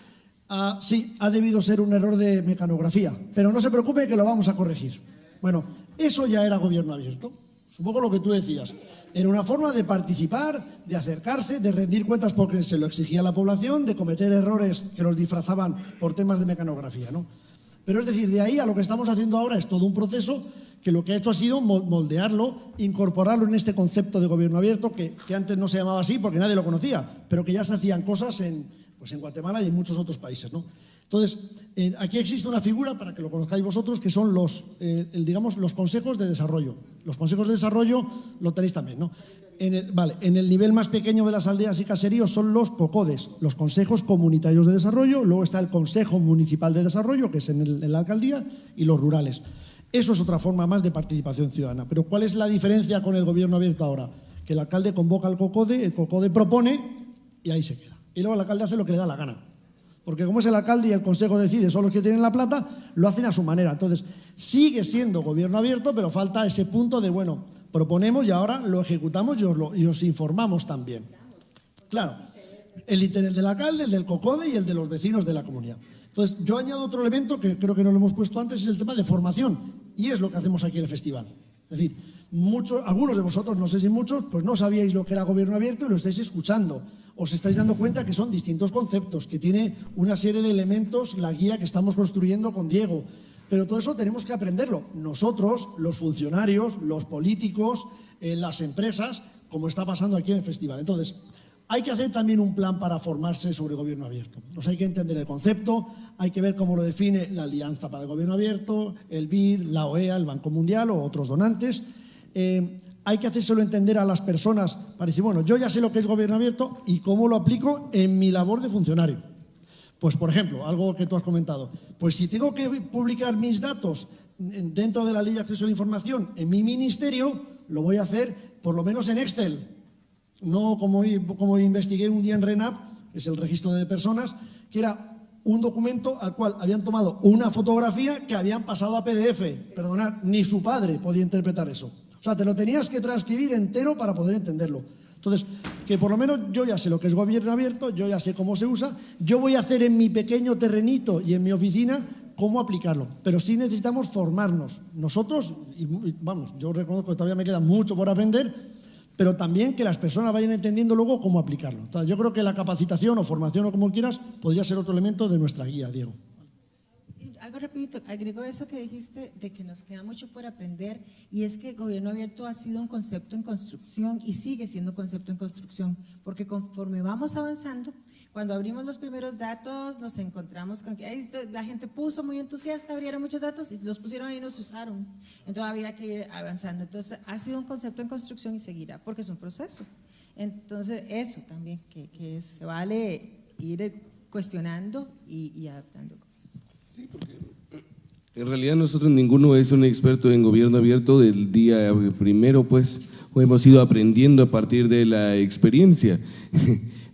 B: Sí, ha debido ser un error de mecanografía, pero no se preocupe que lo vamos a corregir. Bueno, eso ya era gobierno abierto. Es un poco lo que tú decías. Era una forma de participar, de acercarse, de rendir cuentas porque se lo exigía la población, de cometer errores que los disfrazaban por temas de mecanografía, ¿no? Pero es decir, de ahí a lo que estamos haciendo ahora es todo un proceso que lo que ha hecho ha sido moldearlo, incorporarlo en este concepto de gobierno abierto, que antes no se llamaba así porque nadie lo conocía, pero que ya se hacían cosas en Guatemala y en muchos otros países, ¿no? Entonces, aquí existe una figura, para que lo conozcáis vosotros, que son digamos, los consejos de desarrollo. Los consejos de desarrollo lo tenéis también, ¿no? En el nivel más pequeño de las aldeas y caseríos son los COCODES, los consejos comunitarios de desarrollo, luego está el Consejo Municipal de Desarrollo, que es en la alcaldía, y los rurales. Eso es otra forma más de participación ciudadana. Pero ¿cuál es la diferencia con el gobierno abierto ahora? Que el alcalde convoca al COCODE, el COCODE propone y ahí se queda. Y luego el alcalde hace lo que le da la gana. Porque como es el alcalde y el consejo decide, son los que tienen la plata, lo hacen a su manera. Entonces, sigue siendo gobierno abierto, pero falta ese punto de, bueno, proponemos y ahora lo ejecutamos y os informamos también. Claro, el interés del alcalde, el del COCODE y el de los vecinos de la comunidad. Entonces, yo añado otro elemento que creo que no lo hemos puesto antes, es el tema de formación. Y es lo que hacemos aquí en el festival. Es decir, algunos de vosotros, no sé si muchos, pues no sabíais lo que era gobierno abierto y lo estáis escuchando. Os estáis dando cuenta que son distintos conceptos, que tiene una serie de elementos la guía que estamos construyendo con Diego. Pero todo eso tenemos que aprenderlo. Nosotros, los funcionarios, los políticos, las empresas, como está pasando aquí en el festival. Entonces, hay que hacer también un plan para formarse sobre gobierno abierto. Entonces, hay que entender el concepto, hay que ver cómo lo define la Alianza para el Gobierno Abierto, el BID, la OEA, el Banco Mundial o otros donantes. Hay que hacérselo entender a las personas para decir, bueno, yo ya sé lo que es gobierno abierto y cómo lo aplico en mi labor de funcionario. Pues, por ejemplo, algo que tú has comentado, pues si tengo que publicar mis datos dentro de la Ley de Acceso a la Información en mi ministerio, lo voy a hacer por lo menos en Excel. No como investigué un día en RENAP, que es el registro de personas, que era un documento al cual habían tomado una fotografía que habían pasado a PDF. Perdonad, ni su padre podía interpretar eso. O sea, te lo tenías que transcribir entero para poder entenderlo. Entonces, que por lo menos yo ya sé lo que es gobierno abierto, yo ya sé cómo se usa, yo voy a hacer en mi pequeño terrenito y en mi oficina cómo aplicarlo. Pero sí necesitamos formarnos. Nosotros, y vamos, yo reconozco que todavía me queda mucho por aprender, pero también que las personas vayan entendiendo luego cómo aplicarlo. Entonces, yo creo que la capacitación o formación o como quieras podría ser otro elemento de nuestra guía, Diego.
D: Algo rapidito, agrego eso que dijiste de que nos queda mucho por aprender, y es que gobierno abierto ha sido un concepto en construcción y sigue siendo un concepto en construcción, porque conforme vamos avanzando, cuando abrimos los primeros datos nos encontramos con que la gente puso muy entusiasta, abrieron muchos datos y los pusieron y no se usaron, entonces había que ir avanzando. Entonces ha sido un concepto en construcción y seguirá, porque es un proceso. Entonces eso también, que se vale ir cuestionando y adaptando cosas.
A: Sí, porque en realidad nosotros ninguno es un experto en gobierno abierto del día primero, pues hemos ido aprendiendo a partir de la experiencia.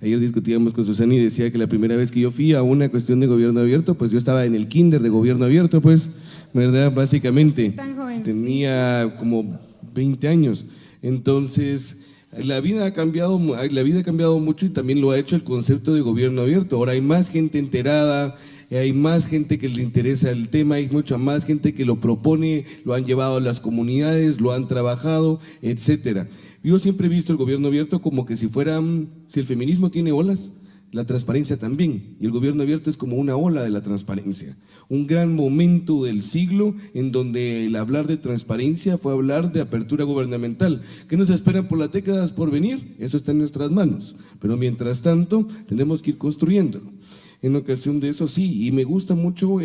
A: Ayer discutíamos con Susana y decía que la primera vez que yo fui a una cuestión de gobierno abierto, pues yo estaba en el kinder de gobierno abierto, pues, ¿verdad? Básicamente,
D: sí, tan jovencito.
A: Tenía como 20 años. Entonces, la vida ha cambiado mucho y también lo ha hecho el concepto de gobierno abierto. Ahora hay más gente enterada, hay más gente que le interesa el tema, hay mucha más gente que lo propone, lo han llevado a las comunidades, lo han trabajado, etcétera. Yo siempre he visto el gobierno abierto como que si el feminismo tiene olas, la transparencia también, y el gobierno abierto es como una ola de la transparencia. Un gran momento del siglo en donde el hablar de transparencia fue hablar de apertura gubernamental. ¿Qué nos esperan por las décadas por venir? Eso está en nuestras manos, pero mientras tanto tenemos que ir construyéndolo. En ocasión de eso sí, y me gusta mucho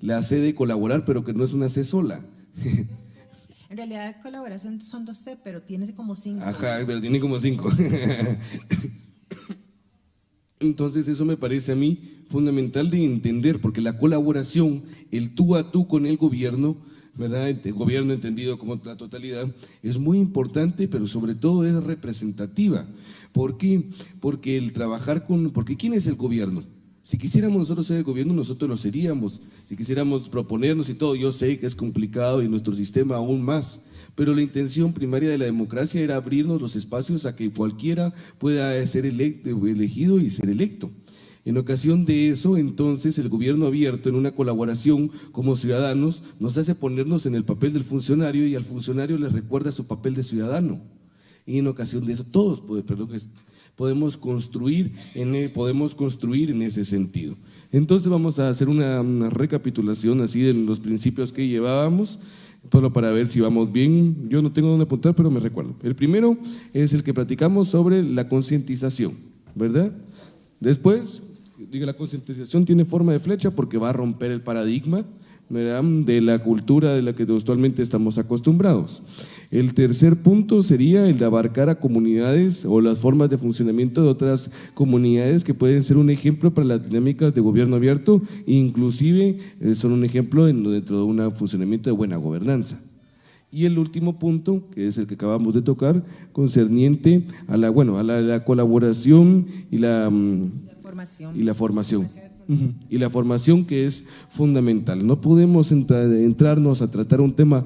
A: la C de colaborar, pero que no es una C sola.
D: En realidad colaboración son 2 C, pero tiene como 5.
A: Ajá, pero tiene como 5. Entonces eso me parece a mí fundamental de entender, porque la colaboración, el tú a tú con el gobierno, ¿verdad? El gobierno entendido como la totalidad, es muy importante, pero sobre todo es representativa. ¿Por qué? Porque el trabajar porque ¿quién es el gobierno? Si quisiéramos nosotros ser el gobierno, nosotros lo seríamos. Si quisiéramos proponernos y todo, yo sé que es complicado y nuestro sistema aún más, pero la intención primaria de la democracia era abrirnos los espacios a que cualquiera pueda ser elegido y ser electo. En ocasión de eso, entonces, el gobierno abierto, en una colaboración como ciudadanos, nos hace ponernos en el papel del funcionario y al funcionario le recuerda su papel de ciudadano. Y en ocasión de eso, todos podemos construir en ese sentido. Entonces vamos a hacer una recapitulación así de los principios que llevábamos. solo para ver si vamos bien. Yo no tengo dónde apuntar, pero me recuerdo. El primero es el que platicamos sobre la concientización, ¿verdad? Después, diga, la concientización tiene forma de flecha porque va a romper el paradigma, ¿verdad?, de la cultura de la que actualmente estamos acostumbrados. El tercer punto sería el de abarcar a comunidades o las formas de funcionamiento de otras comunidades que pueden ser un ejemplo para las dinámicas de gobierno abierto, inclusive son un ejemplo dentro de un funcionamiento de buena gobernanza. Y el último punto, que es el que acabamos de tocar, concerniente a la colaboración y la formación. Y la formación, que es fundamental. No podemos entrarnos a tratar un tema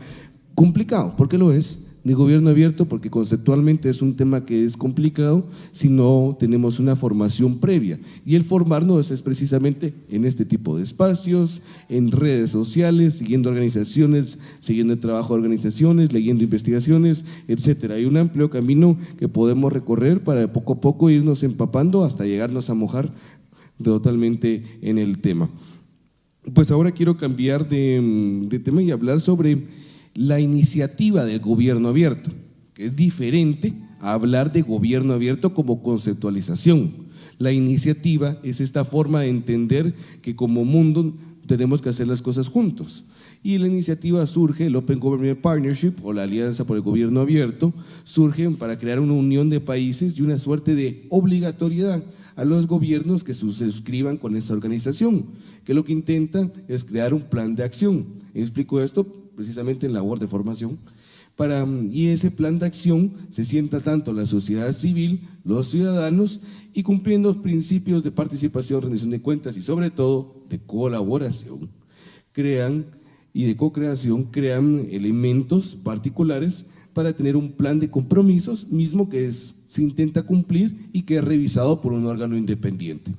A: complicado, porque lo es, de gobierno abierto, porque conceptualmente es un tema que es complicado si no tenemos una formación previa. Y el formarnos es precisamente en este tipo de espacios, en redes sociales, siguiendo organizaciones, siguiendo el trabajo de organizaciones, leyendo investigaciones, etcétera. Hay un amplio camino que podemos recorrer para poco a poco irnos empapando hasta llegarnos a mojar totalmente en el tema. Pues ahora quiero cambiar de tema y hablar sobre la iniciativa del gobierno abierto, que es diferente a hablar de gobierno abierto como conceptualización. La iniciativa es esta forma de entender que como mundo tenemos que hacer las cosas juntos. Y la iniciativa surge, el Open Government Partnership o la Alianza por el Gobierno Abierto, surge para crear una unión de países y una suerte de obligatoriedad a los gobiernos que se suscriban con esta organización, que lo que intenta es crear un plan de acción. Explico esto precisamente en labor de formación, y ese plan de acción se sienta tanto la sociedad civil, los ciudadanos, y cumpliendo los principios de participación, rendición de cuentas y sobre todo de colaboración, y de co-creación, crean elementos particulares para tener un plan de compromisos mismo que se intenta cumplir y que es revisado por un órgano independiente.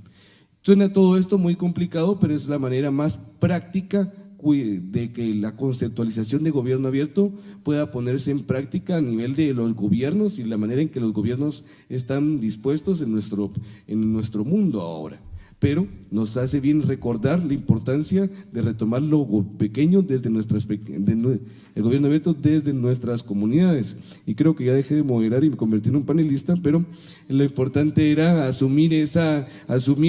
A: Suena todo esto muy complicado, pero es la manera más práctica de que la conceptualización de gobierno abierto pueda ponerse en práctica a nivel de los gobiernos y la manera en que los gobiernos están dispuestos en nuestro mundo ahora. Pero nos hace bien recordar la importancia de retomar lo pequeño desde el gobierno abierto desde nuestras comunidades. Y creo que ya dejé de moderar y me convertí en un panelista, pero lo importante era asumir,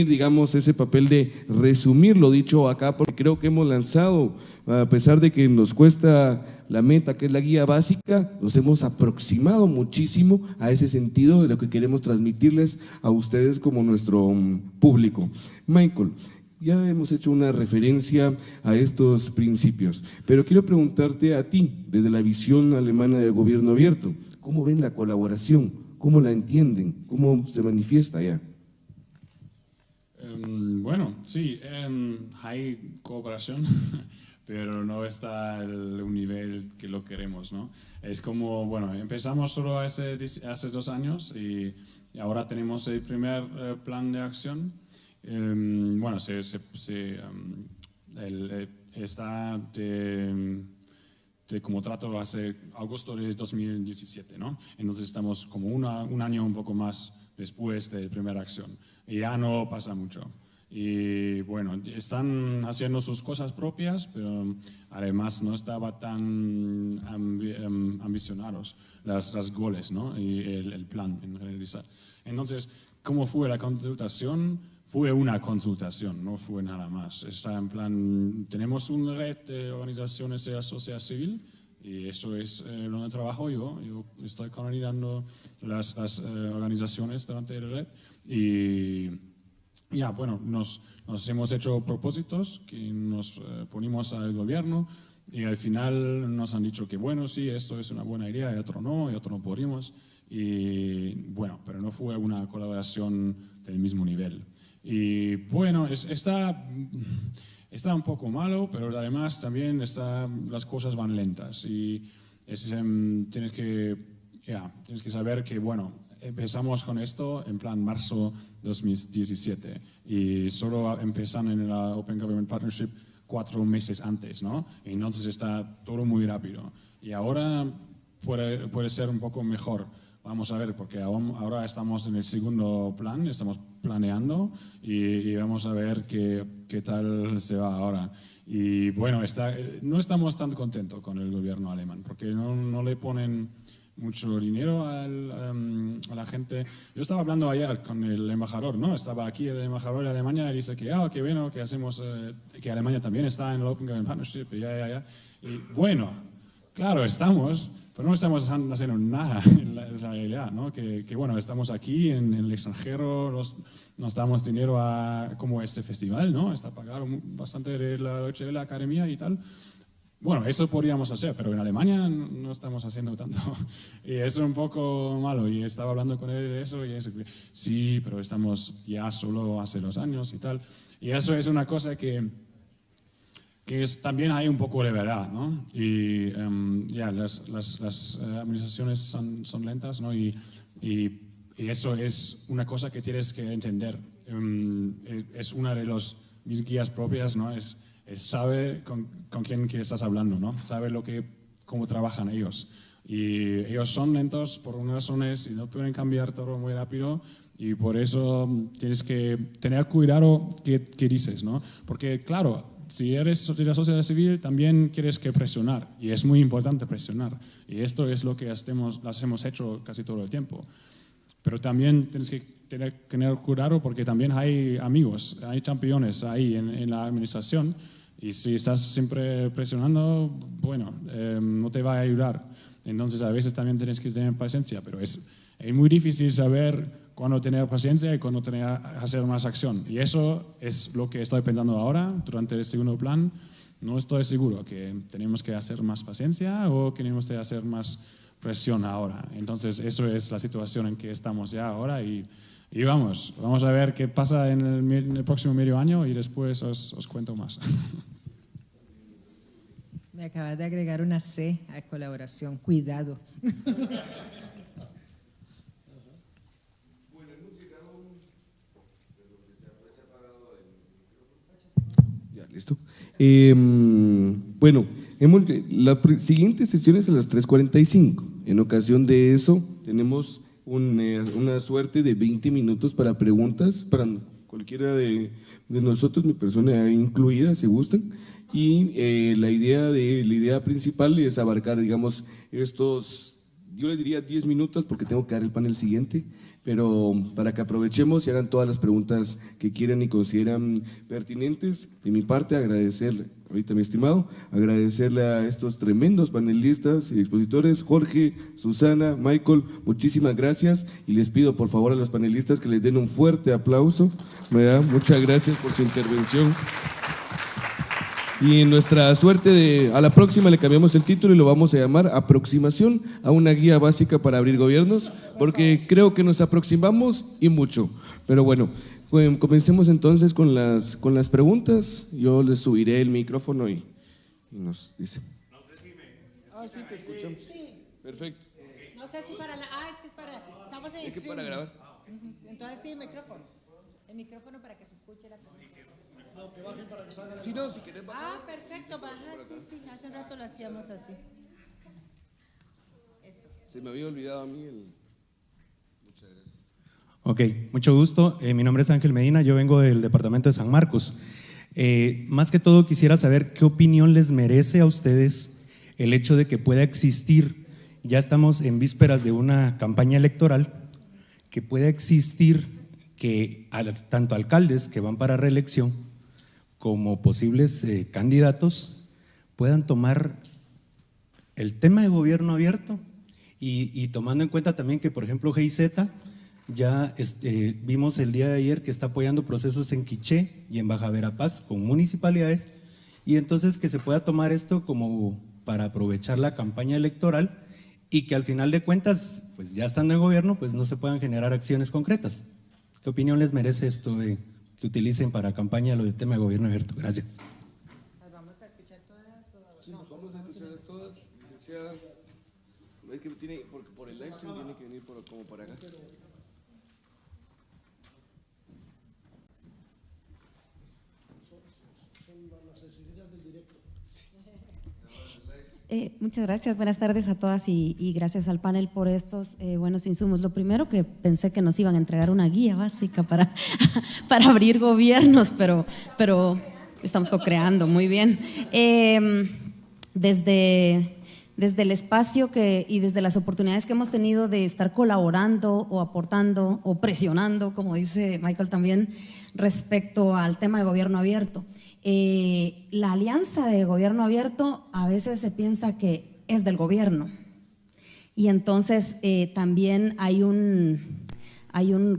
A: digamos, ese papel de resumir lo dicho acá, porque creo que hemos lanzado, a pesar de que nos cuesta la meta, que es la guía básica, nos hemos aproximado muchísimo a ese sentido de lo que queremos transmitirles a ustedes como nuestro público. Michael, ya hemos hecho una referencia a estos principios, pero quiero preguntarte a ti, desde la visión alemana del gobierno abierto, ¿cómo ven la colaboración? ¿Cómo la entienden? ¿Cómo se manifiesta allá?
C: Bueno, sí, hay cooperación, pero no está al nivel que lo queremos, ¿no? Es como, bueno, empezamos solo hace 2 años y ahora tenemos el primer plan de acción. Bueno, está como trato hace agosto de 2017, ¿no? Entonces estamos como un año un poco más después de la primera acción y ya no pasa mucho. Y bueno, están haciendo sus cosas propias, pero además no estaba tan ambicionados las goles, ¿no? Y el plan en realizar. Entonces, ¿cómo fue la consultación? Fue una consultación, no fue nada más. Está en plan, tenemos una red de organizaciones de la sociedad civil y eso es donde trabajo yo. Yo estoy coordinando las organizaciones durante la red y ya, bueno, nos hemos hecho propósitos que nos ponimos al gobierno y al final nos han dicho que bueno, sí, esto es una buena idea y otro no podemos. Y bueno, pero no fue una colaboración del mismo nivel. Y bueno, está un poco malo, pero además también las cosas van lentas y tienes que saber que, bueno, empezamos con esto en plan marzo 2017 y solo empiezan en la Open Government Partnership 4 meses antes, ¿no? Y entonces está todo muy rápido. Y ahora puede ser un poco mejor vamos a ver, porque ahora estamos en el segundo plan, estamos planeando y vamos a ver qué tal se va ahora. Y bueno, no estamos tan contentos con el gobierno alemán, porque no le ponen mucho dinero a la gente. Yo estaba hablando ayer con el embajador, ¿no? Estaba aquí el embajador de Alemania y dice que, qué bueno, que hacemos, que Alemania también está en el Open Government Partnership, ya. Y bueno, claro, estamos, pero no estamos haciendo nada, es la realidad, ¿no? Que bueno, estamos aquí en el extranjero, nos damos dinero a como este festival, ¿no? Está pagado bastante de la noche de la academia y tal. Bueno, eso podríamos hacer, pero en Alemania no estamos haciendo tanto. Y es un poco malo. Y estaba hablando con él de eso y él dice, sí, pero estamos ya solo hace 2 años y tal. Y eso es una cosa que también hay un poco de verdad, ¿no? Y las administraciones son lentas, ¿no? Y eso es una cosa que tienes que entender. Es una de mis guías propias, ¿no? Sabe con quién que estás hablando, ¿no? Sabe cómo trabajan ellos. Y ellos son lentos por unas razones y no pueden cambiar todo muy rápido. Y por eso tienes que tener cuidado qué dices, ¿no? Porque, claro, si eres de la sociedad civil, también quieres que presionar. Y es muy importante presionar. Y esto es lo que hemos hecho casi todo el tiempo. Pero también tienes que tener cuidado porque también hay amigos, hay campeones ahí en la administración. Y si estás siempre presionando, bueno, no te va a ayudar. Entonces, a veces también tienes que tener paciencia, pero es muy difícil saber cuándo tener paciencia y cuándo hacer más acción. Y eso es lo que estoy pensando ahora, durante el segundo plan. No estoy seguro que tenemos que hacer más paciencia o que tenemos que hacer más presión ahora. Entonces, eso es la situación en que estamos ya ahora y vamos a ver qué pasa en el próximo medio año y después os cuento más.
D: Me acabas de agregar una C a colaboración, cuidado.
A: Ya, listo. Bueno, la siguiente sesión es a las 3:45. En ocasión de eso, tenemos una suerte de 20 minutos para preguntas, para cualquiera de nosotros, mi persona incluida, si gustan. Y la idea principal es abarcar, digamos, yo le diría 10 minutos porque tengo que dar el panel siguiente, pero para que aprovechemos y hagan todas las preguntas que quieran y consideran pertinentes. De mi parte, agradecerle, ahorita mi estimado, agradecerle a estos tremendos panelistas y expositores, Jorge, Susana, Michael, muchísimas gracias y les pido por favor a los panelistas que les den un fuerte aplauso, ¿verdad? Muchas gracias por su intervención. Y en nuestra suerte a la próxima le cambiamos el título y lo vamos a llamar Aproximación a una guía básica para abrir gobiernos, porque creo que nos aproximamos y mucho. Pero bueno, comencemos entonces con las preguntas. Yo les subiré el micrófono y nos dice.
E: No sé si
A: Sí, te escuchamos.
D: Sí.
A: Perfecto.
D: No sé si para es que es para, estamos en
A: Es que
D: streaming.
A: para grabar.
D: Entonces sí, el micrófono para que se escuche la cosa.
A: Si no, si querés bajar.
D: Perfecto, baja, sí, hace un rato lo hacíamos así. Eso.
A: Se me había olvidado a mí Muchas gracias.
E: Ok, mucho gusto. Mi nombre es Ángel Medina, yo vengo del departamento de San Marcos. Más que todo quisiera saber qué opinión les merece a ustedes el hecho de que pueda existir, ya estamos en vísperas de una campaña electoral, que pueda existir que tanto alcaldes que van para reelección como posibles candidatos puedan tomar el tema de gobierno abierto y tomando en cuenta también que, por ejemplo, GIZ ya vimos el día de ayer que está apoyando procesos en Quiché y en Baja Verapaz con municipalidades y entonces que se pueda tomar esto como para aprovechar la campaña electoral y que al final de cuentas, pues ya estando en gobierno, pues no se puedan generar acciones concretas. ¿Qué opinión les merece esto de que utilicen para campaña lo del tema de gobierno abierto? Gracias.
D: ¿Las vamos a escuchar todas?
A: Sí, no, vamos a escucharlas todas, licenciada. Es que porque por el live stream tiene que venir como por acá.
B: Son las exigencias del directo.
F: Muchas gracias, buenas tardes a todas y gracias al panel por estos buenos insumos. Lo primero que pensé que nos iban a entregar una guía básica para abrir gobiernos, pero estamos co-creando, muy bien. Desde el espacio y desde las oportunidades que hemos tenido de estar colaborando o aportando o presionando, como dice Michael también, respecto al tema de gobierno abierto. La alianza de gobierno abierto a veces se piensa que es del gobierno y entonces también hay un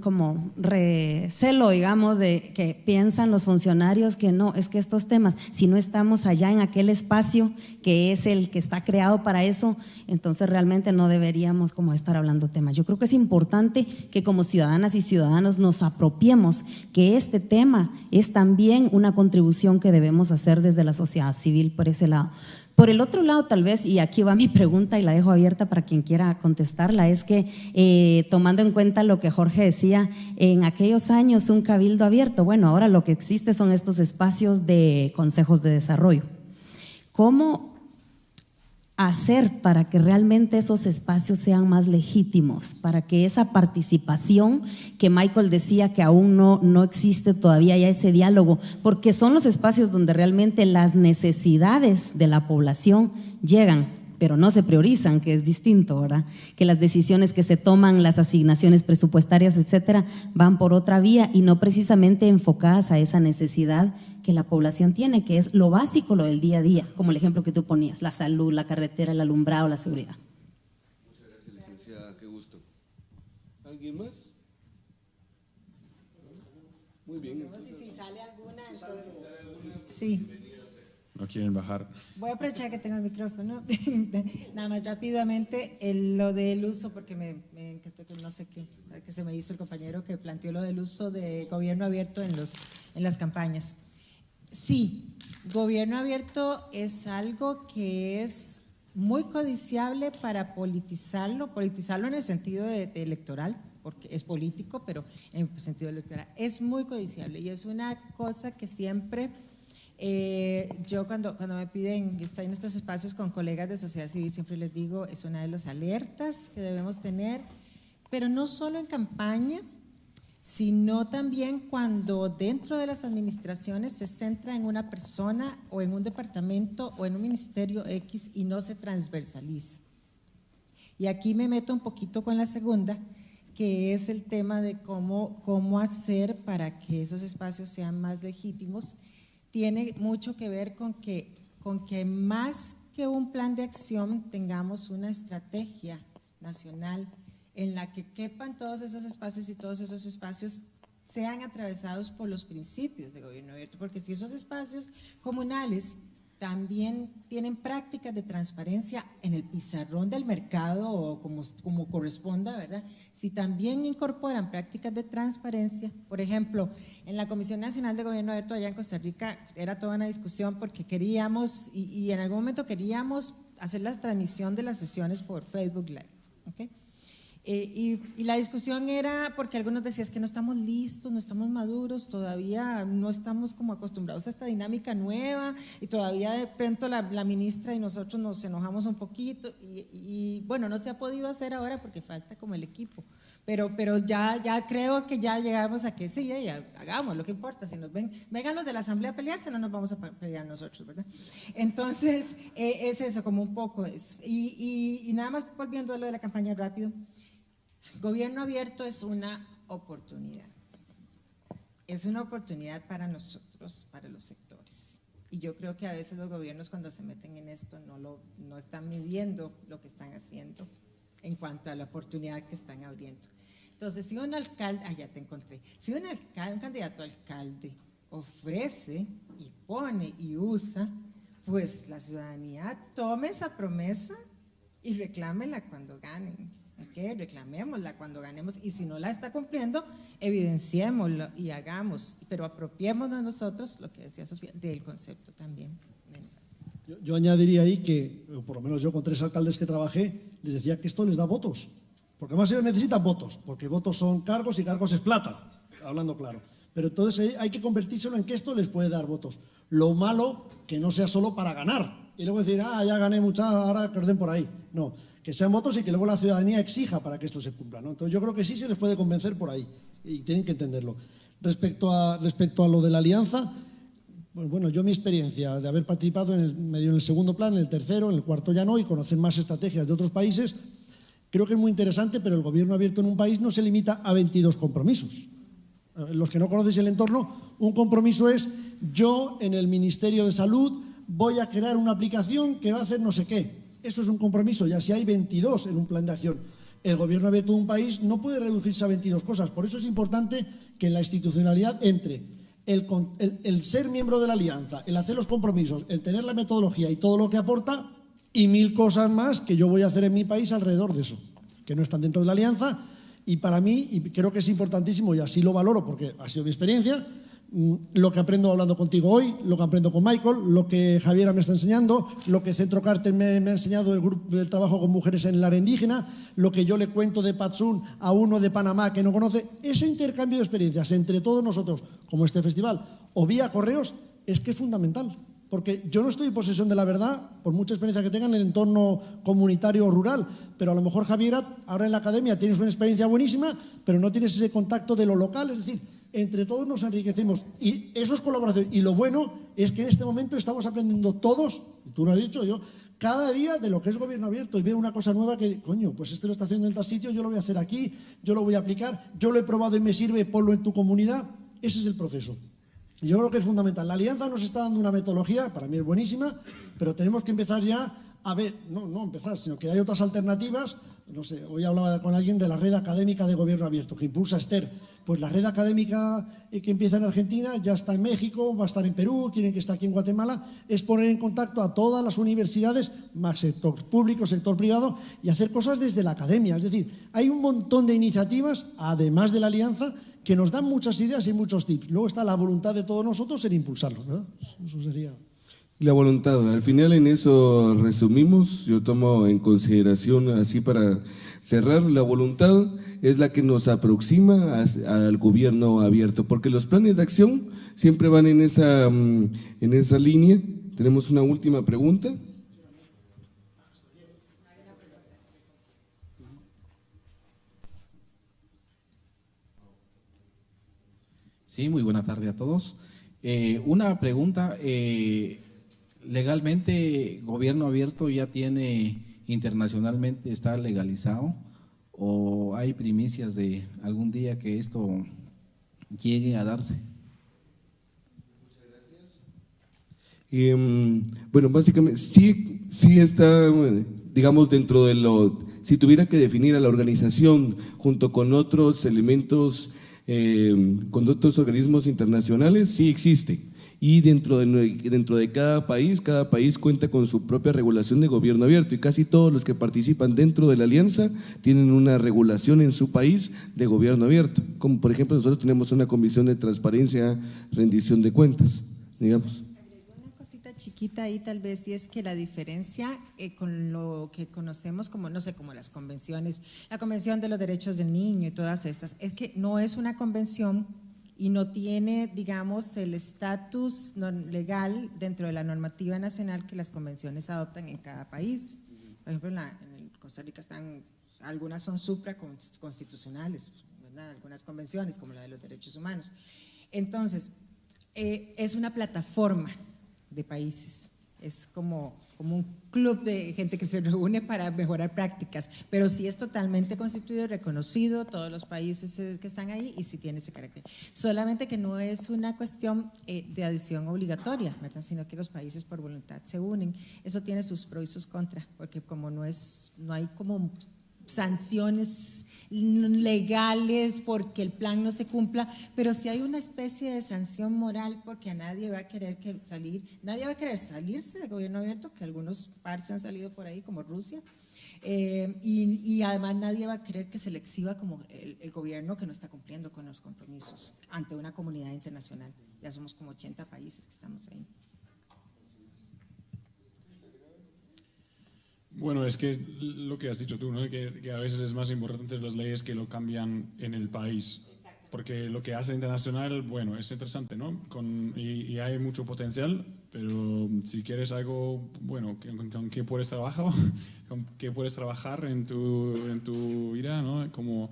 F: como recelo, digamos, de que piensan los funcionarios que no, es que estos temas, si no estamos allá en aquel espacio que es el que está creado para eso, entonces realmente no deberíamos como estar hablando temas. Yo creo que es importante que como ciudadanas y ciudadanos nos apropiemos que este tema es también una contribución que debemos hacer desde la sociedad civil por ese lado. Por el otro lado, tal vez, y aquí va mi pregunta y la dejo abierta para quien quiera contestarla, es que tomando en cuenta lo que Jorge decía, en aquellos años un cabildo abierto, bueno, ahora lo que existe son estos espacios de consejos de desarrollo. ¿Cómo hacer para que realmente esos espacios sean más legítimos, para que esa participación que Michael decía que aún no existe todavía ya ese diálogo, porque son los espacios donde realmente las necesidades de la población llegan, pero no se priorizan, que es distinto, ¿verdad? Que las decisiones que se toman, las asignaciones presupuestarias, etcétera, van por otra vía y no precisamente enfocadas a esa necesidad que la población tiene, que es lo básico, lo del día a día, como el ejemplo que tú ponías, la salud, la carretera, el alumbrado, la seguridad.
A: Muchas gracias, licenciada, qué gusto. ¿Alguien más? Muy bien.
D: Si sale alguna, entonces… Sí.
C: ¿No quieren bajar?
D: Voy a aprovechar que tengo el micrófono. Nada más rápidamente, lo del uso, porque me encantó que no sé qué, que se me hizo el compañero que planteó lo del uso de gobierno abierto en las campañas. Sí, gobierno abierto es algo que es muy codiciable para politizarlo en el sentido de electoral, porque es político, pero en el sentido electoral es muy codiciable y es una cosa que siempre… yo cuando me piden, estoy en estos espacios con colegas de sociedad civil, siempre les digo, es una de las alertas que debemos tener, pero no solo en campaña, sino también cuando dentro de las administraciones se centra en una persona o en un departamento o en un ministerio X y no se transversaliza. Y aquí me meto un poquito con la segunda, que es el tema de cómo hacer para que esos espacios sean más legítimos. Tiene mucho que ver con que más que un plan de acción tengamos una estrategia nacional en la que quepan todos esos espacios y todos esos espacios sean atravesados por los principios de gobierno abierto, porque si esos espacios comunales también tienen prácticas de transparencia en el pizarrón del mercado o como corresponda, ¿verdad? Si también incorporan prácticas de transparencia, por ejemplo, en la Comisión Nacional de Gobierno Abierto allá en Costa Rica era toda una discusión porque queríamos, y en algún momento queríamos hacer la transmisión de las sesiones por Facebook Live, ¿ok? Y la discusión era porque algunos decían que no estamos listos, no estamos maduros, todavía no estamos como acostumbrados a esta dinámica nueva y todavía de pronto la ministra y nosotros nos enojamos un poquito y bueno, no se ha podido hacer ahora porque falta como el equipo, pero ya creo que ya llegamos a que sí, ya hagamos lo que importa, si nos vengan los de la asamblea a pelearse, no nos vamos a pelear nosotros, ¿verdad? Entonces es eso, como un poco eso. Y nada más volviendo a lo de la campaña rápido, gobierno abierto es una oportunidad para nosotros, para los sectores. Y yo creo que a veces los gobiernos cuando se meten en esto no están midiendo lo que están haciendo en cuanto a la oportunidad que están abriendo. Entonces, si un alcalde, si un candidato a alcalde ofrece y pone y usa, pues la ciudadanía tome esa promesa y reclámela cuando ganen. Okay, reclamémosla cuando ganemos y si no la está cumpliendo, evidenciémoslo y hagamos, pero apropiémonos nosotros, lo que decía Sofía, del concepto también.
B: Yo añadiría ahí que, por lo menos yo con 3 alcaldes que trabajé, les decía que esto les da votos, porque además ellos necesitan votos, porque votos son cargos y cargos es plata, hablando claro. Pero entonces hay que convertírselo en que esto les puede dar votos. Lo malo, que no sea solo para ganar, y luego decir, ya gané mucha, ahora que os den por ahí. No, que sean votos y que luego la ciudadanía exija para que esto se cumpla, ¿no? Entonces yo creo que sí se les puede convencer por ahí y tienen que entenderlo. Respecto a lo de la alianza, pues bueno, yo mi experiencia de haber participado medio en el segundo plan, en el tercero, en el cuarto ya no, y conocer más estrategias de otros países, creo que es muy interesante, pero el gobierno abierto en un país no se limita a 22 compromisos. Los que no conocéis el entorno, un compromiso es yo en el Ministerio de Salud voy a crear una aplicación que va a hacer no sé qué. Eso es un compromiso, ya si hay 22 en un plan de acción. El gobierno abierto de un país no puede reducirse a 22 cosas. Por eso es importante que en la institucionalidad entre el ser miembro de la alianza, el hacer los compromisos, el tener la metodología y todo lo que aporta y 1000 cosas más que yo voy a hacer en mi país alrededor de eso, que no están dentro de la alianza. Y para mí, y creo que es importantísimo, y así lo valoro porque ha sido mi experiencia, lo que aprendo hablando contigo hoy, lo que aprendo con Michael, lo que Javiera me está enseñando, lo que Centro Carter me ha enseñado del trabajo con mujeres en el área indígena, lo que yo le cuento de Patsun a uno de Panamá que no conoce, ese intercambio de experiencias entre todos nosotros, como este festival, o vía correos, es que es fundamental. Porque yo no estoy en posesión de la verdad, por mucha experiencia que tenga en el entorno comunitario o rural, pero a lo mejor, Javiera, ahora en la academia tienes una experiencia buenísima, pero no tienes ese contacto de lo local, es decir, entre todos nos enriquecemos y eso es colaboración. Y lo bueno es que en este momento estamos aprendiendo todos, tú lo has dicho, yo, cada día de lo que es gobierno abierto y veo una cosa nueva que, coño, pues este lo está haciendo en tal sitio, yo lo voy a hacer aquí, yo lo voy a aplicar, yo lo he probado y me sirve, ponlo en tu comunidad. Ese es el proceso. Y yo creo que es fundamental. La alianza nos está dando una metodología, para mí es buenísima, pero tenemos que empezar ya a ver, no empezar, sino que hay otras alternativas. No sé, hoy hablaba con alguien de la red académica de gobierno abierto, que impulsa Esther. Pues la red académica que empieza en Argentina, ya está en México, va a estar en Perú, quieren que esté aquí en Guatemala, es poner en contacto a todas las universidades, más sector público, sector privado, y hacer cosas desde la academia. Es decir, hay un montón de iniciativas, además de la alianza, que nos dan muchas ideas y muchos tips. Luego está la voluntad de todos nosotros en impulsarlos, ¿verdad? Eso sería...
A: La voluntad, al final en eso resumimos, yo tomo en consideración así para cerrar, la voluntad es la que nos aproxima al gobierno abierto, porque los planes de acción siempre van en esa línea. Tenemos una última pregunta.
G: Sí, muy buena tarde a todos. Una pregunta, legalmente, gobierno abierto ya tiene internacionalmente, está legalizado, o hay primicias de algún día que esto llegue a darse.
A: Bueno, básicamente sí está, digamos, dentro de si tuviera que definir a la organización junto con otros elementos, con otros organismos internacionales, sí existe. Y dentro de cada país cuenta con su propia regulación de gobierno abierto y casi todos los que participan dentro de la alianza tienen una regulación en su país de gobierno abierto. Como por ejemplo nosotros tenemos una comisión de transparencia, rendición de cuentas, digamos.
D: Una cosita chiquita ahí tal vez, y es que la diferencia con lo que conocemos como, no sé, como las convenciones, la Convención de los Derechos del Niño y todas estas, es que no es una convención y no tiene, digamos, el estatus legal dentro de la normativa nacional que las convenciones adoptan en cada país. Por ejemplo, en Costa Rica algunas son supraconstitucionales, ¿verdad? Algunas convenciones, como la de los derechos humanos. Entonces, es una plataforma de países, es como un club de gente que se reúne para mejorar prácticas, pero sí es totalmente constituido, reconocido, todos los países que están ahí y sí tiene ese carácter. Solamente que no es una cuestión de adhesión obligatoria, ¿verdad? Sino que los países por voluntad se unen. Eso tiene sus pros y sus contras, porque como no hay como sanciones legales porque el plan no se cumpla, pero sí hay una especie de sanción moral porque nadie va a querer salirse del gobierno abierto, que algunos países han salido por ahí como Rusia, y además nadie va a querer que se le exhiba como el gobierno que no está cumpliendo con los compromisos ante una comunidad internacional. Ya somos como 80 países que estamos ahí.
C: Bueno, es que lo que has dicho tú, ¿no? Que a veces es más importante las leyes que lo cambian en el país. porque lo que hace internacional, bueno, es interesante, ¿no? Y hay mucho potencial, pero si quieres algo, bueno, con que puedes trabajar, con que puedes trabajar en tu vida, ¿no? Como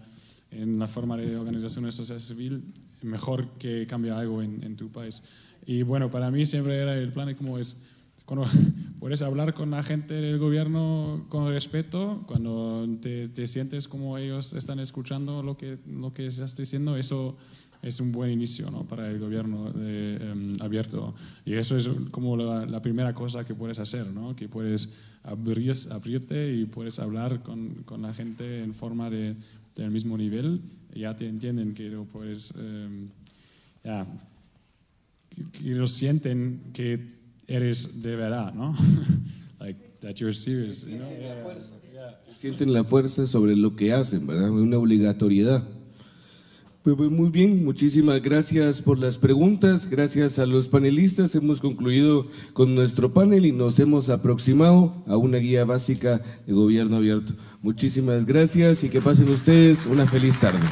C: en la forma de organización de sociedad civil, mejor que cambie algo en tu país. Y bueno, para mí siempre era el plan de cómo es, cuando puedes hablar con la gente del gobierno con respeto, cuando te sientes como ellos están escuchando lo que estás diciendo, eso es un buen inicio, ¿no? Para el gobierno abierto. Y eso es como la primera cosa que puedes hacer, ¿no? Que puedes abrirte y puedes hablar con la gente en forma del mismo nivel. Ya te entienden que lo puedes, que lo sienten que eres de verdad, ¿no? Like that you're serious, you know?
A: Sienten la fuerza sobre lo que hacen, ¿verdad? Una obligatoriedad. Pues muy bien, muchísimas gracias por las preguntas, gracias a los panelistas. Hemos concluido con nuestro panel y nos hemos aproximado a una guía básica de gobierno abierto. Muchísimas gracias y que pasen ustedes una feliz tarde.